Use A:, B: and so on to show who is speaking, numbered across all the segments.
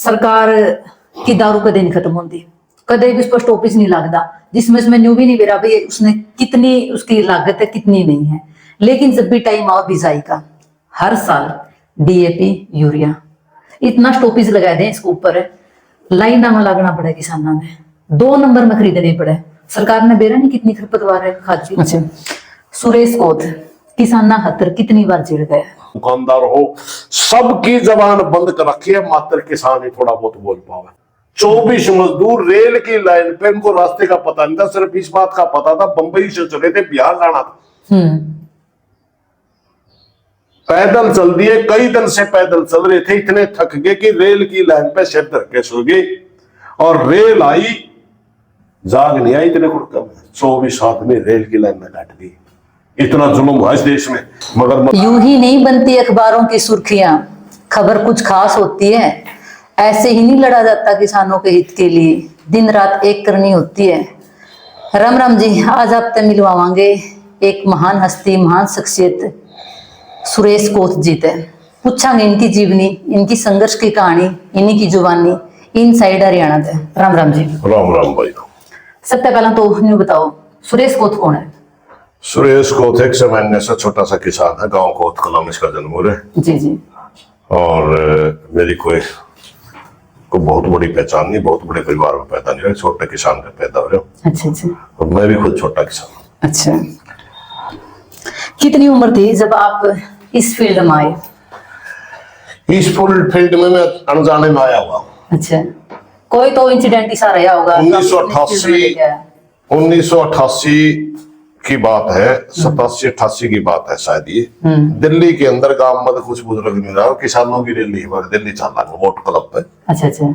A: सरकार की दारू कदे नहीं खत्म होती, कदे भी उस पर स्टॉपेज नहीं लगता, जिसमें उसमें न्यू भी नहीं बेरा भाई उसने कितनी उसकी लागत है कितनी नहीं है। लेकिन जब भी टाइम आओ बिजाई का, हर साल डीएपी यूरिया इतना स्टॉपेज लगा दें इसके ऊपर, लाइना में लगना पड़ा किसानों ने, 2 नंबर में खरीदने पड़े। सरकार ने बेरा नहीं कितनी खरपतवार है खाद की। अच्छा, सुरेश कोत किसाना हतर कितनी बार चिढ़ गया।
B: दुकानदार हो सबकी जबान बंद कर रखी है, मात्र किसान ही थोड़ा बहुत बोल पावे। 24 मजदूर रेल की लाइन पे, इनको रास्ते का पता नहीं था, सिर्फ इस बात का पता था बंबई से चले थे बिहार जाना था। पैदल चल दिए, कई दिन से पैदल चल रहे थे, इतने थक गए कि रेल की लाइन पे सिर धर के सो गए। और रेल आई, जाग नहीं आई, इतने कुछ कम 24 आदमी रेल की लाइन में काट दी। इतना जुल्म हुआ इस देश में। मगर
A: यूं ही नहीं बनती अखबारों की सुर्खियां, खबर कुछ खास होती है। ऐसे ही नहीं लड़ा जाता किसानों के हित के लिए, दिन रात एक करनी होती है। राम राम जी, आज आपसे मिलवाएंगे एक महान हस्ती, महान शख्सियत सुरेश कोत जी थे। पूछांगे इनकी जीवनी, इनकी संघर्ष की कहानी, इन्हीं की जुबानी, इनसाइड हरियाणा थे। राम राम जी।
B: राम राम भाई।
A: सबसे पहला तो न्यू बताओ, सुरेश कोत कौन है?
B: सुरेश कोत एक सामान्य सा छोटा सा किसान है, गांव कोत कलम इसका जन्म हुआ है।
A: जी जी।
B: और मेरी कोई बहुत बड़ी पहचान नहीं, बहुत बड़े परिवार में पैदा नहीं हुआ, छोटे किसान का पैदा हो रहा।
A: अच्छा अच्छा।
B: और मैं भी खुद छोटा किसान हूँ।
A: अच्छा, कितनी उम्र थी जब आप इस फील्ड में आए?
B: इस फुल फील्ड में मैं अनजाने में आया हुआ।
A: अच्छा, कोई तो इंसिडेंट ही सा रहा होगा।
B: 1988 की बात है, 87-88 की बात है शायद ये। दिल्ली के अंदर गांव में कुछ बुजुर्ग नहीं रहा, किसानों की रैली दिल्ली चल रहा है वोट क्लब पे।
A: अच्छा अच्छा।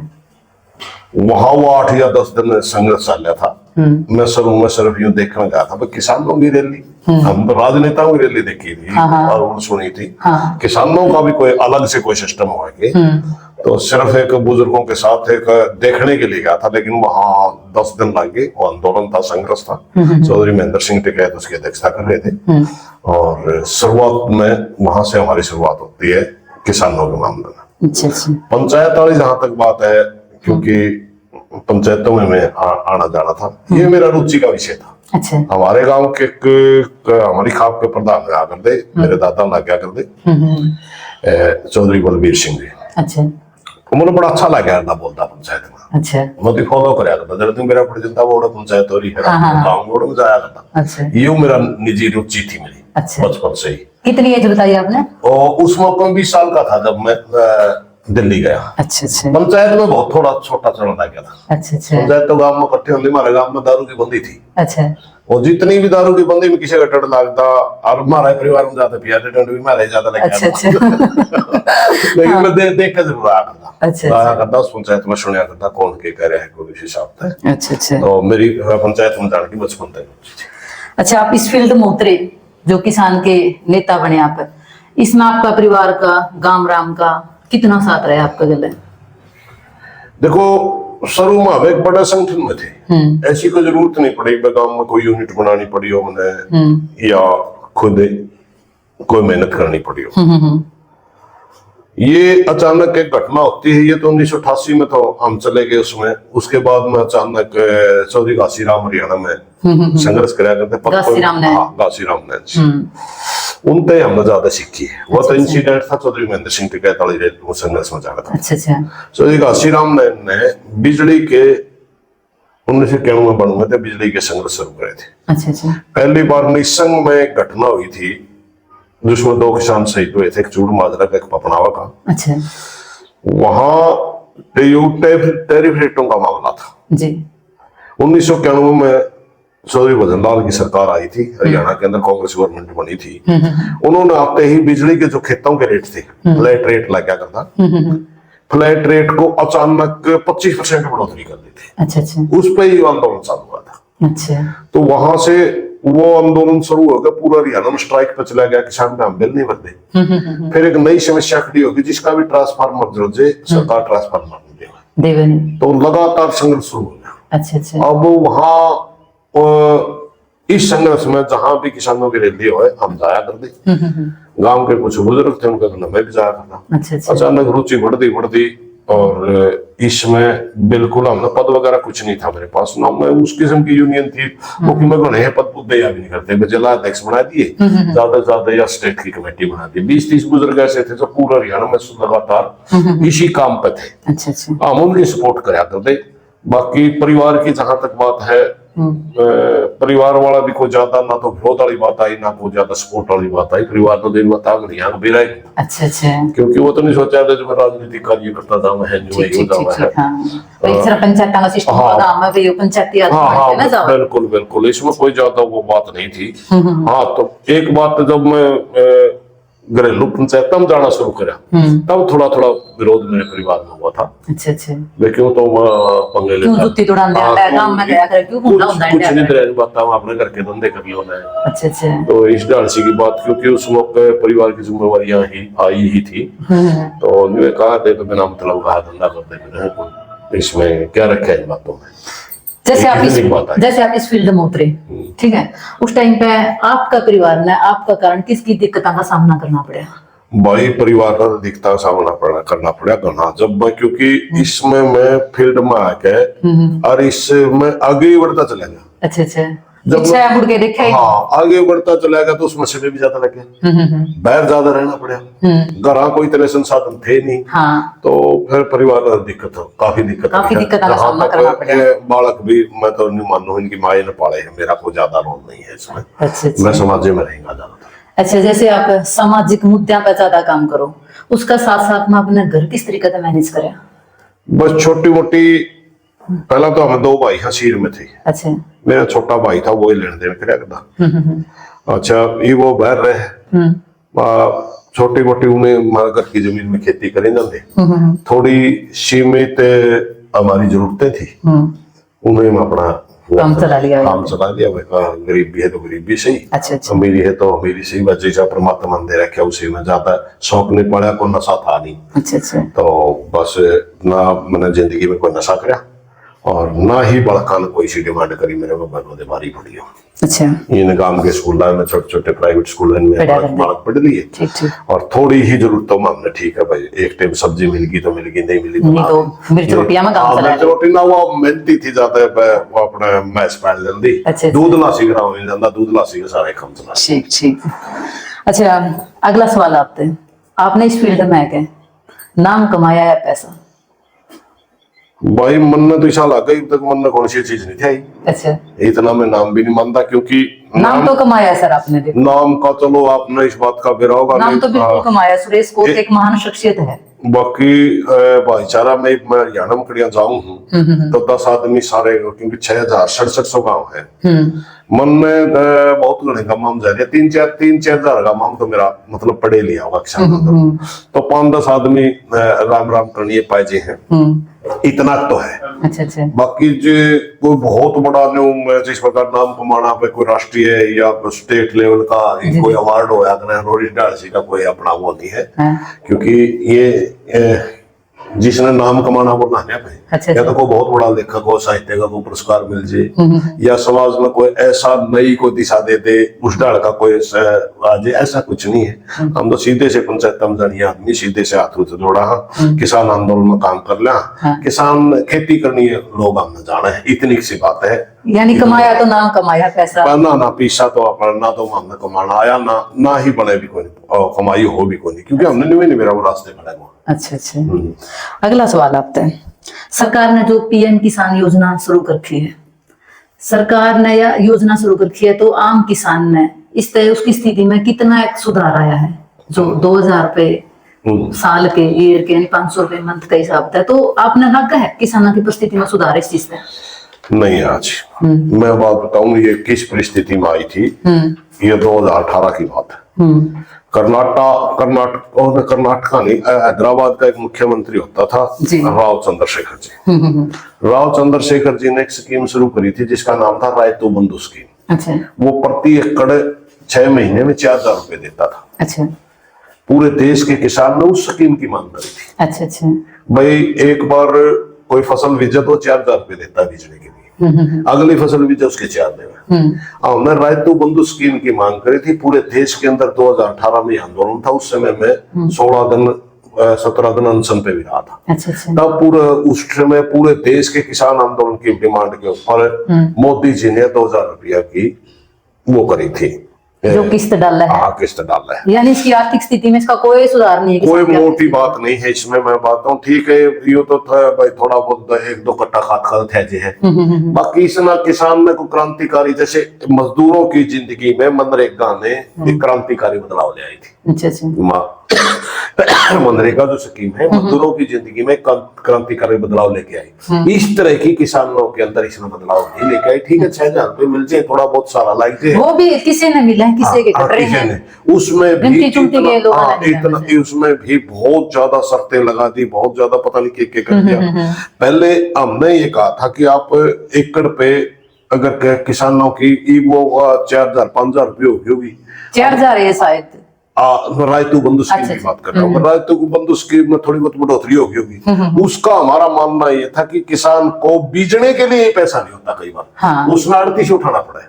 B: वहां वो 8 या 10 दिन संघर्ष चल रहा था। मैं सिर्फ यूं देखने गया था, किसानों की रैली। हम तो राजनेताओं की रैली देखी थी और सुनी थी। किसानों का भी कोई अलग से कोई सिस्टम हुआ कि तो सिर्फ एक बुजुर्गों के साथ एक देखने के लिए गया था, लेकिन वहां 10 दिन लग गए। वो आंदोलन था, संघर्ष था। चौधरी महेंद्र सिंह टिकैत उसकी अध्यक्षता कर रहे थे। और शुरुआत में वहां से हमारी शुरुआत होती है किसानों के मामले में। पंचायत वाली जहां तक बात है, क्योंकि पंचायतों में मैं आना जाना था, ये मेरा रुचि का विषय था।
A: अच्छा।
B: हमारे गांव के हमारी खाप के प्रधान में आकर दे, मेरे दादा लग गया कर दे, चौधरी बलबीर सिंह जी।
A: अच्छा।
B: मुझे बड़ा अच्छा लगा था बोलता पंचायत में। अच्छा। मैं फॉलो कराया करता, जब तुम मेरा जनता बोर्ड पंचायत हो रही है, गांव बोर्ड में जाया करता। अच्छा। ये मेरा निजी रुचि थी मेरी। अच्छा। बचपन से ही। कितनी एज बताई आपने? उस मौके में 20 साल का था जब मैं दिल्ली गया। अच्छा अच्छा। पंचायत में बहुत थोड़ा छोटा चढ़ा गया था। अच्छा अच्छा। पंचायत तो गांव में इकट्ठे होने, हमारे गांव में दारू की बंदी थी। अच्छा। और जितनी भी दारू की बंदी में किसी का डर लगता, और हमारे परिवार में ज्यादा पिया भी हमारे ज्यादा लगा। अच्छा अच्छा। लेकिन मैं देख के जरूर आया करता। अच्छा। आया करता उस पंचायत में, सुनिया करता कौन के कह रहा है कोई इस हिसाब से। अच्छा अच्छा। तो मेरी पंचायत में जाने की बचपन तक।
A: अच्छा, आप इस फील्ड में उतरे, जो किसान के नेता बने आप, इसमें आपका परिवार का, गांव राम का कितना साथ रहा आपका गले?
B: देखो, शुरू में हम एक बड़े संगठन में थे, ऐसी कोई जरूरत नहीं पड़ी गांव में कोई यूनिट बनानी पड़ी हो मैंने, या खुद कोई मेहनत करनी पड़ी हो। ये अचानक एक घटना होती है। ये तो 1988 में तो हम चले गए उसमें। उसके बाद में अचानक चौधरी घासीराम हरियाणा में संघर्ष कराया करते, घासीराम ने उनते हमने ज्यादा सीखी है। वो तो इंसिडेंट था चौधरी महेंद्र सिंह टिकैत वाली संघर्ष में जाना था। अच्छा अच्छा। चौधरी घासीराम ने बिजली के 1991 में बिजली के संघर्ष शुरू करे थे। अच्छा अच्छा। पहली बार निसंग में एक घटना हुई थी जिसमें 2 किसान शहीद हुए थे, एक चूड़ माजरा का, एक पपनावा का। अच्छा। वहां टैरिफ रेटों का मामला था जी। 1991 में चौधरी भजन लाल की सरकार आई थी, हरियाणा के अंदर कांग्रेस गवर्नमेंट बनी थी। उन्होंने आते ही बिजली के जो खेतों के रेट थे, फ्लैट रेट लग गया करता, फ्लैट रेट को अचानक 25% बढ़ोतरी कर दी थी। अच्छा अच्छा। उस पर ही आंदोलन चालू हुआ था। अच्छा। तो वहां से वो आंदोलन शुरू हो गया, पूरा हरियाणा में स्ट्राइक पे चला गया, किसान का बिल नहीं भरते। फिर एक नई समस्या खड़ी होगी, जिसका भी ट्रांसफार्मर जो सरकार ट्रांसफार्मर नहीं देगा, तो लगातार संघर्ष शुरू हो गया। अच्छा अच्छा। अब वहां इस संघर्ष में जहां भी किसानों की रैली हो, हम जाया करते। गांव के कुछ बुजुर्ग थे, उनके घर में भी जाया करता। अच्छा अच्छा। अचानक रुचि बढ़ती और इसमें बिल्कुल हमने पद वगैरह कुछ नहीं था मेरे पास ना, मैं उस किस्म की यूनियन थी वो कि मैं गणे पद पुद्दे या भी नहीं करते, जिला अध्यक्ष बना दिए ज्यादा से ज्यादा या स्टेट की कमेटी बना दी। 20-30 बुजुर्ग ऐसे थे जो पूरा हरियाणा में लगातार इसी काम पे थे।
A: अच्छा अच्छा।
B: हम उनकी सपोर्ट कराया करते। बाकी परिवार की जहां तक बात है, परिवार वाला भी कोई ज्यादा ना तो विरोध वाली बात आई ना कोई ज्यादा सपोर्ट वाली बात आई। परिवार तो दिन बता यहाँ भी रहे।
A: अच्छा अच्छा।
B: क्योंकि वो तो नहीं सोचा था जो मैं राजनीतिक कार्य करता था मैं है जो
A: ठीक
B: है
A: ठीक। हाँ भाई सर पंचायत का सिस्टम
B: हाँ।
A: होगा मैं भी पंचायती
B: हाँ
A: आदमी है ना
B: हाँ
A: जाओ।
B: बिल्कुल बिल्कुल, इसमें कोई ज्यादा वो बात नहीं थी। हाँ तो एक बात जब मैं घरेलू पंचायत में जाना शुरू करा तब थोड़ा थोड़ा विरोध मेरे परिवार में हुआ था।
A: अच्छा अच्छा।
B: मैं क्यों तो पंगे
A: क्यों
B: लेता
A: जुत्ती तोड़ान दे आता है काम में गया कर क्यों भूला होता है
B: कुछ नहीं तरह बात हम अपने घर के धंधे कर लियो ना।
A: अच्छा अच्छा।
B: तो इस डालसी की बात क्योंकि उस मौके परिवार की जिम्मेवारियां ही आई ही थी तो उन्होंने कहा थे तो बिना मतलब कहा धंधा करते इसमें क्या रखा है इन बातों में।
A: जैसे आप इस फील्ड में उतरे ठीक है, उस टाइम पे आपका परिवार ने आपका कारण किसकी दिक्कतों का सामना करना पड़ा?
B: भाई परिवार का दिक्कत सामना करना पड़ा करना जब मैं क्योंकि इसमें मैं फील्ड में आके और इसमें आगे ही बढ़ता चला गया।
A: अच्छा अच्छा।
B: जब
A: मुड़ के देखा
B: हाँ आगे बढ़ता चला गया तो उसमें से भी ज्यादा लगे, बाहर ज्यादा रहना पड़ा, घर कोई तरह संसाधन थे नहीं। हाँ। तो फिर परिवार का दिक्कत काफी दिक्कत
A: का सामना करना पड़ा।
B: बालक भी मैं तो नहीं मानू इनकी माए ने पाले है, मेरा कोई ज्यादा रोल नहीं है इसमें। अच्छा। मैं समाज में रहेगा ज्यादा।
A: अच्छा जैसे आप सामाजिक मुद्दों पर ज्यादा काम करो उसका साथ साथ में अपना घर किस तरीके से मैनेज करें?
B: बस छोटी मोटी पहला तो हम 2 भाई हसीर में थे। अच्छा। मेरा छोटा भाई था वो ही लेने देने कराया करता। अच्छा ये वो बाहर रहे छोटी मोटी उन्हें घर की जमीन में खेती करें जाते थोड़ी सीमित हमारी जरूरतें थी उन्हें अपना काम चला लिया गरीब भी है तो गरीबी सही। अच्छा अच्छा। अमीरी है तो अमीरी सही बस जैसा परमात्मा ने दे रखा उसी में ज्यादा शौक नहीं पड़ा, कोई नशा था नहीं। अच्छा अच्छा। तो बस ना मैंने जिंदगी में कोई नशा करा और ना ही बड़का ने कोई सी डिमांड करी मेरे को बनो बारी पड़ी हो। अच्छा। ये गांव के स्कूल में छोटे छोटे प्राइवेट स्कूल में बालक पढ़ लिए और थोड़ी ही जरूरतों में हमने ठीक है भाई एक टाइम सब्जी मिल गई तो मिल गई नहीं मिली तो मिर्च रोटियां में काम चला रोटी ना वो मेहनती थी ज्यादा वो अपने मैस पाल लेंदी दूध लासी करा हो जाता दूध लासी के सारे काम चला।
A: ठीक ठीक। अच्छा अगला सवाल आपने इस फील्ड में आके नाम कमाया है पैसा?
B: भाई मन में तो ऐसा लगा तक मन में कौन सी चीज नहीं थी आई। अच्छा। इतना मैं नाम भी नहीं मानता क्योंकि
A: नाम तो कमाया सर आपने देखो।
B: नाम का चलो आपने इस बात का बेरा होगा
A: नाम तो बिल्कुल कमाया सुरेश कोट एक महान शख्सियत है।
B: बाकी भाईचारा में मैं हरियाणा में कड़िया जाऊं हूँ तो 10 आदमी सारे क्योंकि 6,000-6,700 गाँव है मन में बहुत घने गाँव हम जा रहे 3-4 गाँव हम तो मेरा मतलब पढ़े लिया होगा किसान तो 5-10 आदमी राम राम करनी पाए हैं इतना तो है। अच्छा अच्छा। बाकी जो कोई बहुत बड़ा जिस प्रकार नाम कमाना पे कोई राष्ट्रीय या स्टेट लेवल का कोई अवार्ड होया रोहित डालसी का कोई अपना वो नहीं है क्योंकि ये जिसने नाम कमाना वो नाने पे अच्छा, या तो कोई बहुत बड़ा लेखक हो साहित्य का कोई पुरस्कार मिल जाए या समाज में कोई ऐसा नई को दिशा दे दे उस डाल का कोई आज ऐसा कुछ नहीं है। हम तो सीधे से पंचायत में जानिए आदमी सीधे से हाथ से जोड़ा किसान आंदोलन में काम कर लिया किसान खेती करनी है लोग हमने जाना है इतनी सी बात है।
A: यानी कमाया तो नाम कमाया पैसा
B: ना पीसा तो अपना ना तो हमने कमाना आया ना ही बने भी कोई कमाई हो भी कोई क्योंकि हमने नहीं मेरा वो रास्ते बना हुआ।
A: अच्छा अच्छा। अगला सवाल आपसे सरकार ने जो पीएम किसान योजना शुरू कर रखी है सरकार ने या योजना शुरू कर रखी है तो आम किसान ने इस तरह उसकी स्थिति में कितना एक सुधार आया है जो 2,000 रुपए साल के ईयर के यानी 500 रुपए मंथ का हिसाब था तो आपने लगा है किसानों की परिस्थिति में सुधार इस चीज में?
B: नहीं आज मैं बात बताऊं ये किस परिस्थिति में आई थी ये 2018 की बात है। कर्नाटका नहीं हैदराबाद का एक मुख्यमंत्री होता था राव चंद्रशेखर जी। राव चंद्रशेखर जी ने एक स्कीम शुरू करी थी जिसका नाम था रायतू बंधु स्कीम। अच्छा। वो प्रति एकड़ 6 महीने में 4,000 रुपए देता था। अच्छा। पूरे देश के किसान ने उस स्कीम की मांग करी थी। अच्छा अच्छा। भाई एक बार कोई फसल बीजे तो 4,000 रुपए देता बीजने के लिए अगली फसल बीजे उसके 4 देवे। हमने रायतू बंधु स्कीम की मांग करी थी पूरे देश के अंदर 2018 में आंदोलन था उस समय में 16 दिन 17 दिन अनशन पे भी रहा था।
A: अच्छा अच्छा।
B: तब पूरे उस समय पूरे देश के किसान आंदोलन की डिमांड के ऊपर मोदी जी ने 2000 रुपया की वो करी थी,
A: जो किस्त डाला है।
B: हाँ किस्त डाला है।
A: यानी इसकी आर्थिक स्थिति में इसका कोई सुधार नहीं है,
B: कोई
A: किसान की
B: मोटी बात नहीं है इसमें। मैं बात हूँ ठीक है, यो तो था भाई थोड़ा बहुत 1-2 कट्टा खाद खाद थे है, बाकी इसमें किसान में को क्रांतिकारी, जैसे मजदूरों की जिंदगी में मनरेगा ने एक क्रांतिकारी बदलाव ले आई थी।
A: अच्छा अच्छा।
B: मनरेगा जो स्कीम है मजदूरों की जिंदगी में क्रांतिकारी बदलाव लेके आई। इस तरह की किसानों के अंदर इसमें बदलाव नहीं लेके आई। ठीक है 6000 रुपये मिल जाए, थोड़ा बहुत सारा लाइक जाए,
A: वो भी किसी ने मिला है, किसी के कट रहे हैं,
B: उसमें भी
A: गिनती चुनती के लोगों ने
B: इतना उसमें भी बहुत ज्यादा शर्तें लगा दी, बहुत ज्यादा पता नहीं क्या कर दिया। पहले हमने ये कहा था कि आप एकड़ पे अगर किसानों की वो 4000-5000 रुपये होगी,
A: 4000 है शायद,
B: रायतू बंधु स्कीम की बात कर रहा हूँ। रायतू बंधु स्कीम में थोड़ी बहुत बढ़ोतरी होगी। उसका हमारा मानना ये था कि किसान को बीजने के लिए पैसा नहीं होता, कई बार
A: हाँ।
B: उसमें आड़ती से उठाना पड़ा है,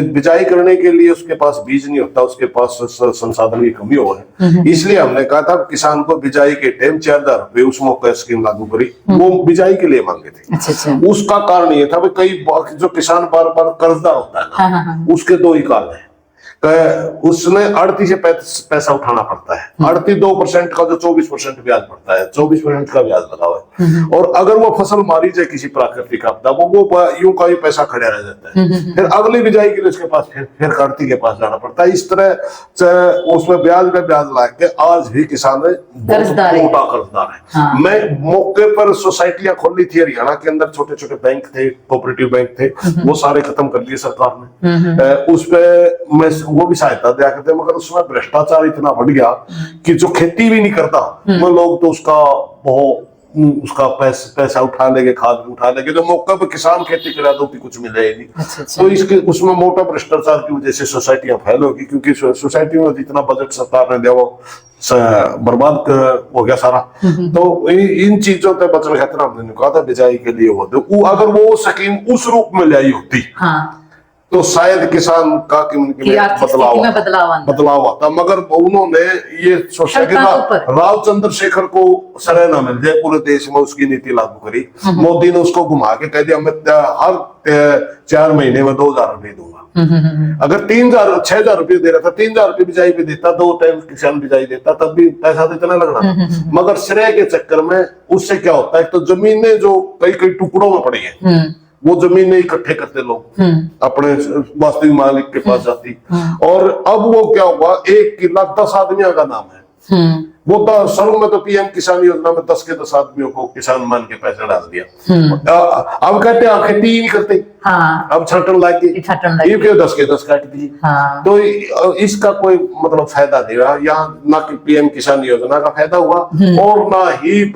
B: बिजाई करने के लिए उसके पास बीज नहीं होता, उसके पास संसाधन की कमी हो है। इसलिए हमने कहा था किसान को बिजाई के टाइम 4000 रुपये उस मौके स्कीम लागू करी, वो बिजाई के लिए मांगे थे।
A: अच्छा अच्छा।
B: उसका कारण ये था कई जो किसान बार बार कर्जदार होता है ना, उसके 2 ही कारण है। उसने आड़ती से पैसा उठाना पड़ता है, आड़ती 2% का जो 24% ब्याज पड़ता है, 24% का ब्याज लगा हुआ है। और अगर वो फसल मारी जाए किसी प्राकृतिक आपदा, वो यूं का ही पैसा खड़ा रह जाता है। फिर अगली बिजाई के लिए उसके पास फिर आड़ती के पास जाना पड़ता है। इस तरह उसमें ब्याज में ब्याज ला के आज भी किसान मोटा कर्जदार है। हाँ। मैं मौके पर सोसाइटियां खोली थी हरियाणा के अंदर, छोटे छोटे बैंक थे, कोऑपरेटिव बैंक थे, वो सारे खत्म कर दिए सरकार ने। उस पे मैं वो भी सहायता दिया करते, मगर उसमें भ्रष्टाचार इतना बढ़ गया कि जो खेती भी नहीं करता वो लोग तो उसका पैसा उठा लेंगे, खाद उठा लेंगे, जो मौके पर किसान खेती करा तो भी कुछ मिलेगा नहीं। अच्छा। तो इसके उसमें मोटा भ्रष्टाचार की वजह से सोसाइटियां फैल होगी, क्योंकि सोसाइटी में जितना बजट सरकार ने दिया वो बर्बाद हो गया सारा। तो इन चीजों पे बचने खातिर हमने कहा था बिजाई के लिए वो अगर वो स्कीम उस रूप में लाई होती, हाँ, तो शायद किसान का बदलाव आता। मगर उन्होंने ये सोचा कि राव चंद्रशेखर को सराहना मिल जाए पूरे देश में, उसकी नीति लागू करी। मोदी ने उसको घुमा के कह दिया मैं हर 4 महीने में 2000 रुपये दूंगा। अगर 6000 रुपये दे रहा था, 3000 रुपये बिजाई पे देता, 2 टाइम किसान बिजाई देता, तब भी पैसा तो इतना लगना था। मगर श्रेय के चक्कर में उससे क्या होता है, तो जमीनें जो कई टुकड़ों में पड़ी है, वो जमीन इकट्ठे करते लोग, अपने वास्तविक मालिक के पास जाती। और अब वो क्या हुआ, 1 किला 10 आदमियों का नाम है। वो शुरू में तो पीएम किसान योजना में 10 के 10 आदमियों को किसान मान के पैसा डाल दिया। अब कहते हैं खेती ही नहीं करते, हाँ। अब छाटन लाके 10 के 10 काट दिए। हाँ। तो इसका कोई मतलब फायदा नहीं रहा, यहाँ ना कि पीएम किसान योजना का फायदा हुआ और ना ही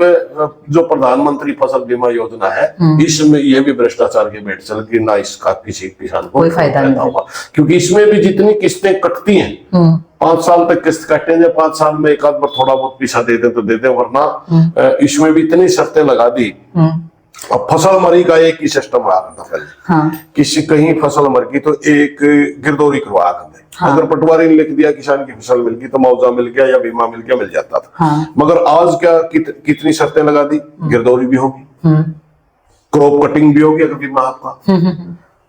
B: जो प्रधानमंत्री फसल बीमा योजना है, इसमें ये भी भ्रष्टाचार के भेंट चल गई, ना इसका किसी किसान को फायदा हुआ। क्योंकि इसमें भी जितनी किस्तें कटती हैं, 5 साल तक किस्त काटेंगे, 5 साल में एक आध बार थोड़ा बहुत पैसा दे दे तो दे दे, वरना इसमें भी इतनी शर्तें लगा दी। अब फसल मरी का एक ही सिस्टम आ रहा था पहले, हाँ। किसी कहीं फसल मर गई तो एक गिरदौरी करवा दें, हाँ। अगर पटवारी ने लिख दिया किसान की फसल मिल गई तो मुआवजा मिल गया या बीमा मिल गया, मिल जाता था। हाँ। मगर आज क्या कितनी शर्तें लगा दी, गिरदौरी भी होगी, क्रॉप कटिंग भी होगी अगर बीमा आपका,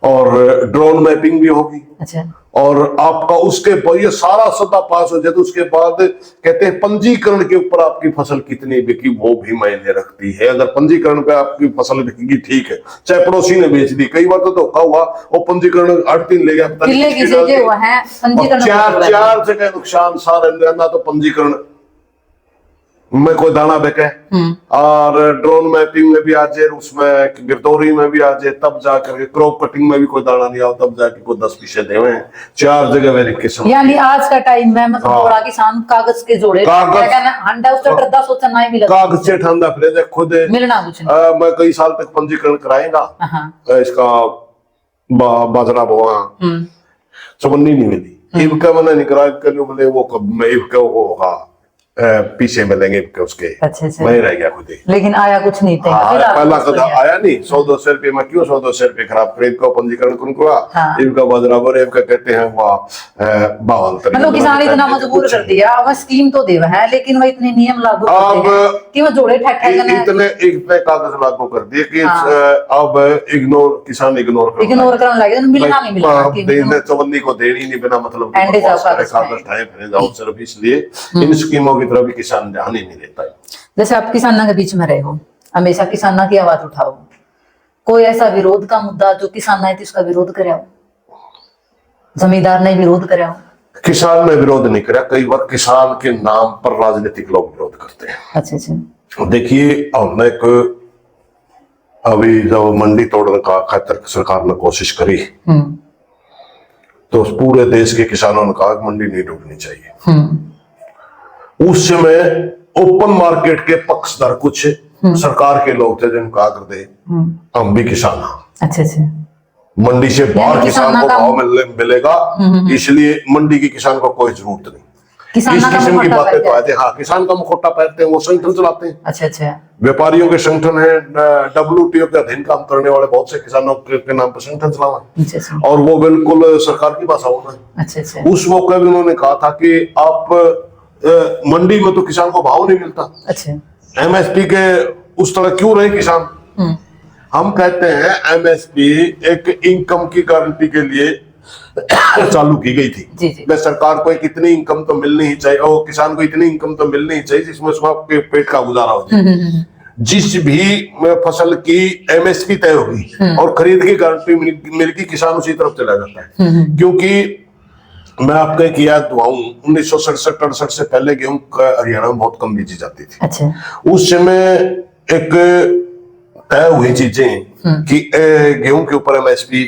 B: और ड्रोन मैपिंग भी होगी। अच्छा। और आपका उसके बाद ये सारा सदा पास हो जाए तो उसके बाद कहते हैं पंजीकरण के ऊपर आपकी फसल कितनी बिकी वो भी मायने रखती है। अगर पंजीकरण पे आपकी फसल बिकेगी ठीक है, चाहे पड़ोसी ने बेच दी, कई बार तो धोखा हुआ, वो पंजीकरण 8 दिन ले गया, 4 जगह नुकसान सारे, ना तो पंजीकरण में कोई दाना बिके, और ड्रोन मैपिंग में भी आ जाए, उसमें गिरदौरी में भी आ जाए, तब जाकर क्रॉप कटिंग में भी कोई दाना नहीं आओ, तब जाके कोई 10 पैसे देवे। 4 जगह वेरिफिकेशन।
A: यानी आज का टाइम में मतलब थोड़ा किसान कागज के जोड़े,
B: कागज से ठंडा फिर खुद मिलना कुछ नहीं। मैं कई साल तक पंजीकरण कराएगा इसका बाजरा बोआ, चवन्नी नहीं मिली, इबका मैंने नहीं कराया, बोले वो कब मैं इबका होगा पीछे मिलेंगे कि उसके।
A: अच्छा अच्छा।
B: वही रह गया खुद ही।
A: लेकिन आया कुछ नहीं था।
B: हाँ,
A: फिलहाल
B: पहला
A: कुछ
B: कदम
A: नहीं
B: आया नहीं। 100-200 रुपये में क्यों 100-200 रुपये खराब खरीद को पंजीकरण कौन हुआ।
A: हाँ।
B: इनका बराबर इनका कहते हैं
A: मतलब किसान इतना मजबूर कर दिया। वह स्कीम तो देव है लेकिन वह इतने नियम लागू करते हैं कि वो जोड़े ठहर
B: इतने कागज लागू कर दिए कि अब किसान इग्नोर
A: करने लगे। मिलना नहीं मिला
B: चवन्नी को देनी नहीं बिना मतलब कागज ठाए फिर जाओ। सिर्फ इसलिए इन स्कीमों की तरफ भी किसान ध्यान ही नहीं देता है।
A: जैसे आप किसानों के बीच में रहे हो, हमेशा किसानों की आवाज उठाओ। कोई ऐसा विरोध का मुद्दा जो किसान है उसका विरोध करे हो, जमींदार ने विरोध करे हो?
B: किसान ने विरोध नहीं करा। कई बार किसान के नाम पर राजनीतिक लोग विरोध करते हैं।
A: अच्छा अच्छा।
B: देखिए हमने अभी जब मंडी तोड़ने का खातिर सरकार ने कोशिश करी तो पूरे देश के किसानों ने कहा मंडी नहीं टूटनी चाहिए। उस समय ओपन मार्केट के पक्षधर कुछ सरकार के लोग थे जिन कहा करते हम भी किसान हैं। अच्छा अच्छा। मंडी से बाहर किसान को भाव मिलेगा इसलिए मंडी के किसान को कोई जरूरत नहीं। इस किस्म की बातें तो आते हैं। हाँ, किसान का मुखौटा पहनते हैं, वो संगठन चलाते हैं। अच्छा अच्छा। व्यापारियों के संगठन है, WTO के अधीन काम करने वाले बहुत से किसानों के नाम पर संगठन चलावा और वो बिल्कुल सरकार की भाषा होना। अच्छा अच्छा। उस मौके में उन्होंने कहा था कि आप मंडी में तो किसान को भाव नहीं मिलता। अच्छा। MSP के उस तरह क्यों रहे किसान? हम कहते हैं MSP एक इनकम की गारंटी के लिए चालू की गई थी। मैं सरकार को कितनी इनकम तो मिलनी ही चाहिए और किसान को इतनी इनकम तो मिलनी ही चाहिए जिसमें उसका पेट का गुजारा हो जाए। जिस भी फसल की MSP तय होगी और खरीद की गारंटी मिलेगी किसान उसी तरफ चला जाता है। क्योंकि मैं आपको एक याद दुआऊं 1967-68 से पहले गेहूं हरियाणा में बहुत कम बेची जाती थी। अच्छा। उस समय एक तय हुई चीजें कि गेहूं के ऊपर MSP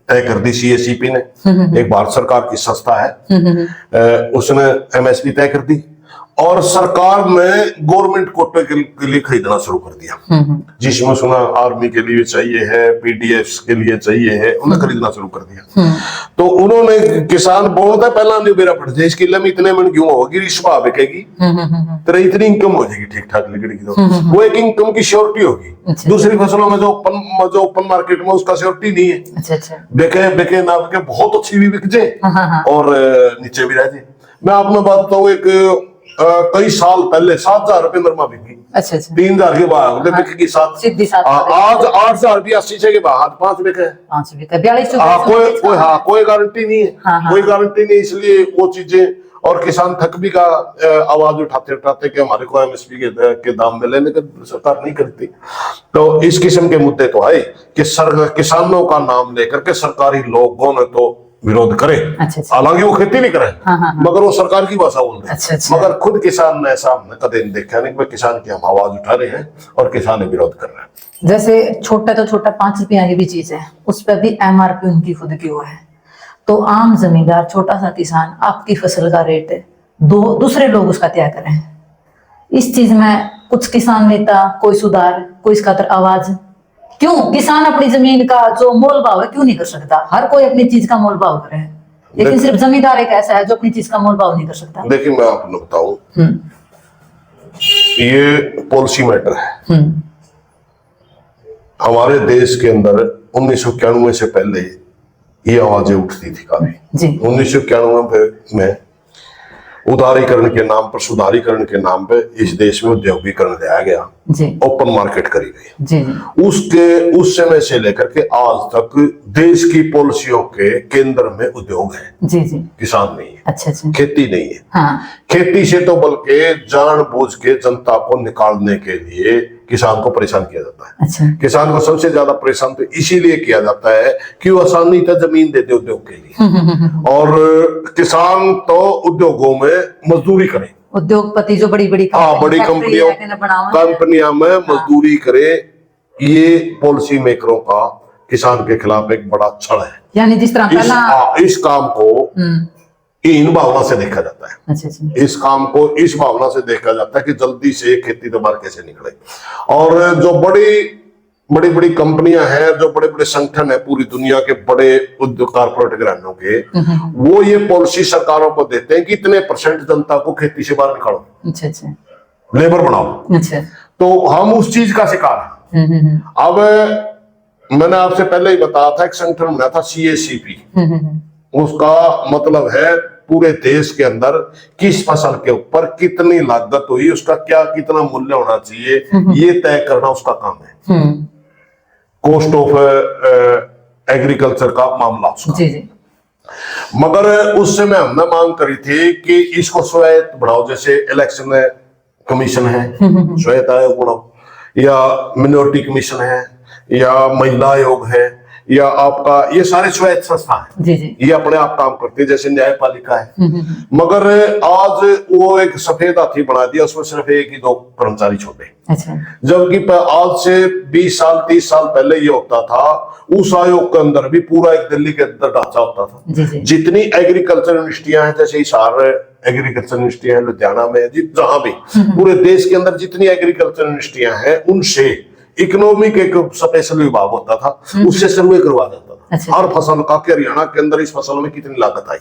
B: तय कर दी CACP ने। एक भारत सरकार की संस्था है, उसने MSP तय कर दी और सरकार ने गवर्नमेंट कोटे के लिए खरीदना शुरू कर दिया। जिसमें सुना आर्मी के लिए चाहिए है, PDFs के लिए चाहिए है, उन्हें खरीदना शुरू कर दिया। तो उन्होंने किसान बोलता पहला नहीं बेरा पड़ जाए इसके लिए इतने मन क्यों होगी, रिश्वा बिकेगी तेरा इतनी इनकम हो जाएगी ठीक ठाक लिगड़ी की। तो वो एक इनकम की श्योरिटी होगी। दूसरी फसलों में जो ओपन मार्केट में उसका श्योरिटी नहीं है। बिके ना बिके बहुत अच्छी भी बिक जाए और नीचे भी रह जाए। मैं आपने बात बताऊं एक कई साल पहले 7,000 रुपए नरमा बिकी। अच्छा अच्छा। 3,000 के बाद बिकेगी 7। आज 8,000 रुपया 80 के बाद 5 बिके। 5 बिके 42। कोई गारंटी नहीं है। कोई गारंटी नहीं, इसलिए वो चीजें और किसान थक भी का आवाज उठाते उठाते कि हमारे को MSP के दाम मिले, लेकिन सरकार नहीं करती। तो इस किस्म के मुद्दे तो है कि किसानों का नाम लेकर के सरकारी लोगों ने तो विरोध करे। हालांकि वो खेती नहीं करे मगर वो सरकार की भाषा बोल रहे हैं। मगर खुद किसान ने ऐसा हमने कदे नहीं देखा नहीं कि किसान की हम आवाज उठा रहे हैं और किसान विरोध कर रहे हैं।
A: जैसे छोटा तो छोटा 5 रुपया की भी चीज है उस पर भी MRP उनकी खुद की वो है। तो आम जमींदार छोटा सा किसान आपकी फसल का रेट दूसरे लोग उसका त्याग करें। इस चीज में कुछ किसान नेता कोई सुधार, कोई इसका आवाज क्यों? किसान अपनी जमीन का जो मोल भाव है क्यों नहीं कर सकता? हर कोई अपनी चीज का मोल भाव करे, लेकिन सिर्फ जमींदार एक ऐसा है जो अपनी चीज का मोल भाव नहीं कर सकता।
B: देखिए मैं आपको बताऊं, ये पॉलिसी मैटर है। हमारे देश के अंदर 1991 से पहले ये आवाजें उठती थी काफी। 1991 में उदारीकरण के नाम पर, सुधारीकरण के नाम पे इस देश में उद्योगीकरण लाया गया, ओपन मार्केट करी गई। उस समय से लेकर के आज तक देश की पॉलिसियों के केंद्र में उद्योग है। किसान नहीं है। अच्छा अच्छा। खेती नहीं है। हाँ। खेती से तो बल्कि जानबूझ के जनता को निकालने के लिए किसान को परेशान किया जाता है। अच्छा। किसान को सबसे ज्यादा परेशान तो इसीलिए किया जाता है कि वो आसानी से जमीन देते उद्योग के लिए और किसान तो उद्योगों में मजदूरी करे। उद्योगपति जो बड़ी बड़ी कंपनियां में मजदूरी करे, ये पॉलिसी मेकरों का किसान के खिलाफ एक बड़ा छड़ है। यानी जिस तरह इस काम को इन भावना से देखा जाता है। अच्छा। इस काम को इस भावना से देखा जाता है कि जल्दी से खेती तो बाहर कैसे निकले। और जो बड़ी बड़ी बड़ी कंपनियां हैं, जो बड़े बड़े संगठन है पूरी दुनिया के बड़े उद्योग कारपोरेट घरानों के, वो ये पॉलिसी सरकारों को देते हैं कि इतने % जनता को खेती से बाहर निकालो,
A: अच्छा अच्छा,
B: लेबर बनाओ।
A: अच्छा,
B: तो हम उस चीज का शिकार हैं। अब मैंने आपसे पहले ही बताया था, एक संगठन बना था CACP, उसका मतलब है पूरे देश के अंदर किस फसल के ऊपर कितनी लागत हुई, उसका क्या कितना मूल्य होना चाहिए, ये तय करना उसका काम है। कॉस्ट ऑफ एग्रीकल्चर का मामला उसका।
A: जी जी।
B: मगर उस समय हमने मांग करी थी कि इसको स्वायत्त बढ़ाओ, जैसे इलेक्शन कमीशन है स्वायत्त आयोग बढ़ाओ, या मिनोरिटी कमीशन है, या महिला आयोग है, या आपका ये सारे स्वायत्त संस्था है
A: जी जी।
B: ये अपने आप काम करते हैं, जैसे न्यायपालिका है। मगर आज वो एक सफेद हाथी बना दिया, उसमें सिर्फ 1 ही 2 कर्मचारी छोटे।
A: अच्छा,
B: जबकि आज से 20 साल 30 साल पहले ये होता था, उस आयोग के अंदर भी पूरा एक दिल्ली के अंदर ढांचा होता था।
A: जी जी।
B: जितनी एग्रीकल्चर यूनिवर्सिटियां हैं, जैसे हिसार एग्रीकल्चर यूनिवर्सिटियां हैं, लुधियाना में, जहां भी पूरे देश के अंदर जितनी एग्रीकल्चर यूनिवर्सिटियां हैं, उनसे इकोनॉमिक एक स्पेशल विभाग होता था, उससे सर्वे करवा जाता था।
A: अच्छा,
B: हर फसल का कि हरियाणा के अंदर इस फसल में कितनी लागत आई,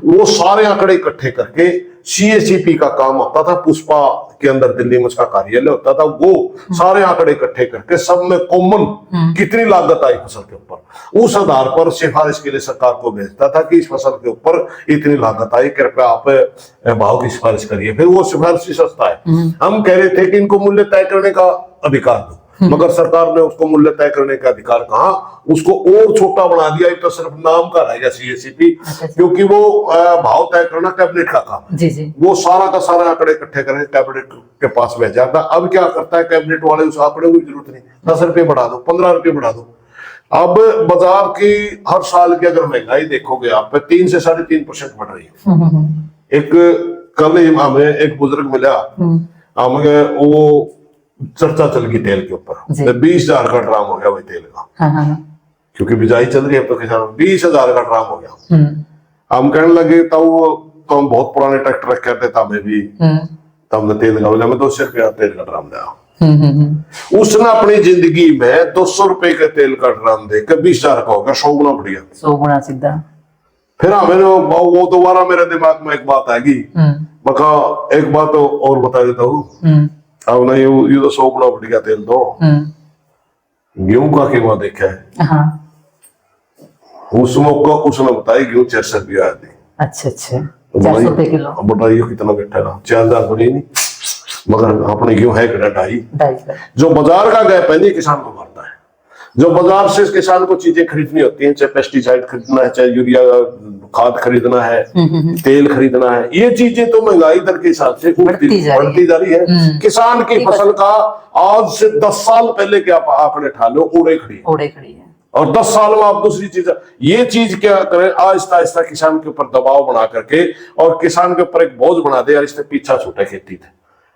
B: वो सारे आंकड़े इकट्ठे करके CACP का काम होता था। पुष्पा के अंदर दिल्ली में उसका कार्यालय होता था, वो सारे आंकड़े इकट्ठे करके सब में कॉमन कितनी लागत आई फसल के ऊपर, उस आधार पर सिफारिश के लिए सरकार को भेजता था कि इस फसल के ऊपर इतनी लागत आई, कृपया आप भाव की सिफारिश करिए। फिर वो सिफारिश संस्था है। हम कह रहे थे कि इनको मूल्य तय करने का अधिकार दो, मगर सरकार ने उसको मूल्य तय करने का अधिकार कहा, उसको और छोटा बना दिया। तो सिर्फ नाम का रह गया CACP, क्योंकि वो भाव तय करना कैबिनेट का काम है।
A: जी जी।
B: वो सारा का सारा आंकड़े इकट्ठे करके कैबिनेट के पास भेज जाता। अब क्या करता है कैबिनेट वाले, उस आंकड़े की जरूरत नहीं, 10 रुपए बढ़ा दो, 15 रुपए बढ़ा दो। अब बाजार की हर साल की अगर महंगाई देखोगे आप, 3 से 3.5% बढ़ रही है। एक कल ही हमें एक बुजुर्ग मिला, हमें वो चर्चा चल गई तेल के ऊपर, 20,000 का ड्राम हो गया भाई तेल का, क्योंकि बिजाई चल रही है, तो किसान 20,000 का ड्राम हो गया। हम कहने लगे तो हम बहुत पुराने ट्रैक्टर रखे थे, हमें भी तो हमने तेल का बोला, मैं 200 रुपया तेल का ड्राम लिया। उसने अपनी जिंदगी में 200 रुपए के तेल का ड्राम देकर 20,000 का हो गया, 100 गुना बढ़ गया,
A: 100 गुना सीधा।
B: फिर हमें वो दोबारा मेरे दिमाग में एक बात आएगी, मैं कहा एक बात तो और बता देता हूँ। अब नहीं, ये तो 100 गुना बढ़ गया तेल, तो गेहूं का कीमत देखा है, उस मौका उसने बताया गेहूं 400 रुपया आती।
A: अच्छा अच्छा, 400 रुपए किलो।
B: बताइए कितना बैठा ना, 4,000 बड़ी नहीं, मगर अपने गेहूं है 2.5। जो बाजार का गैप है, नहीं किसान को मारता है। जो बाजार से किसान को चीजें खरीदनी होती हैं, चाहे पेस्टिसाइड खरीदना है, चाहे यूरिया खाद खरीदना है, तेल खरीदना है, ये चीजें तो महंगाई दर के हिसाब से बढ़ती जा रही है। किसान की फसल का आज से 10 साल पहले के आप आंकड़े उठा लो, ओढ़े खड़ी है। और 10 साल में आप दूसरी चीज, ये चीज क्या करें, आहिस्ता आहिस्ता किसान के ऊपर दबाव बना करके और किसान के ऊपर एक बोझ बना दे, यार इससे पीछा छूटे खेती थे।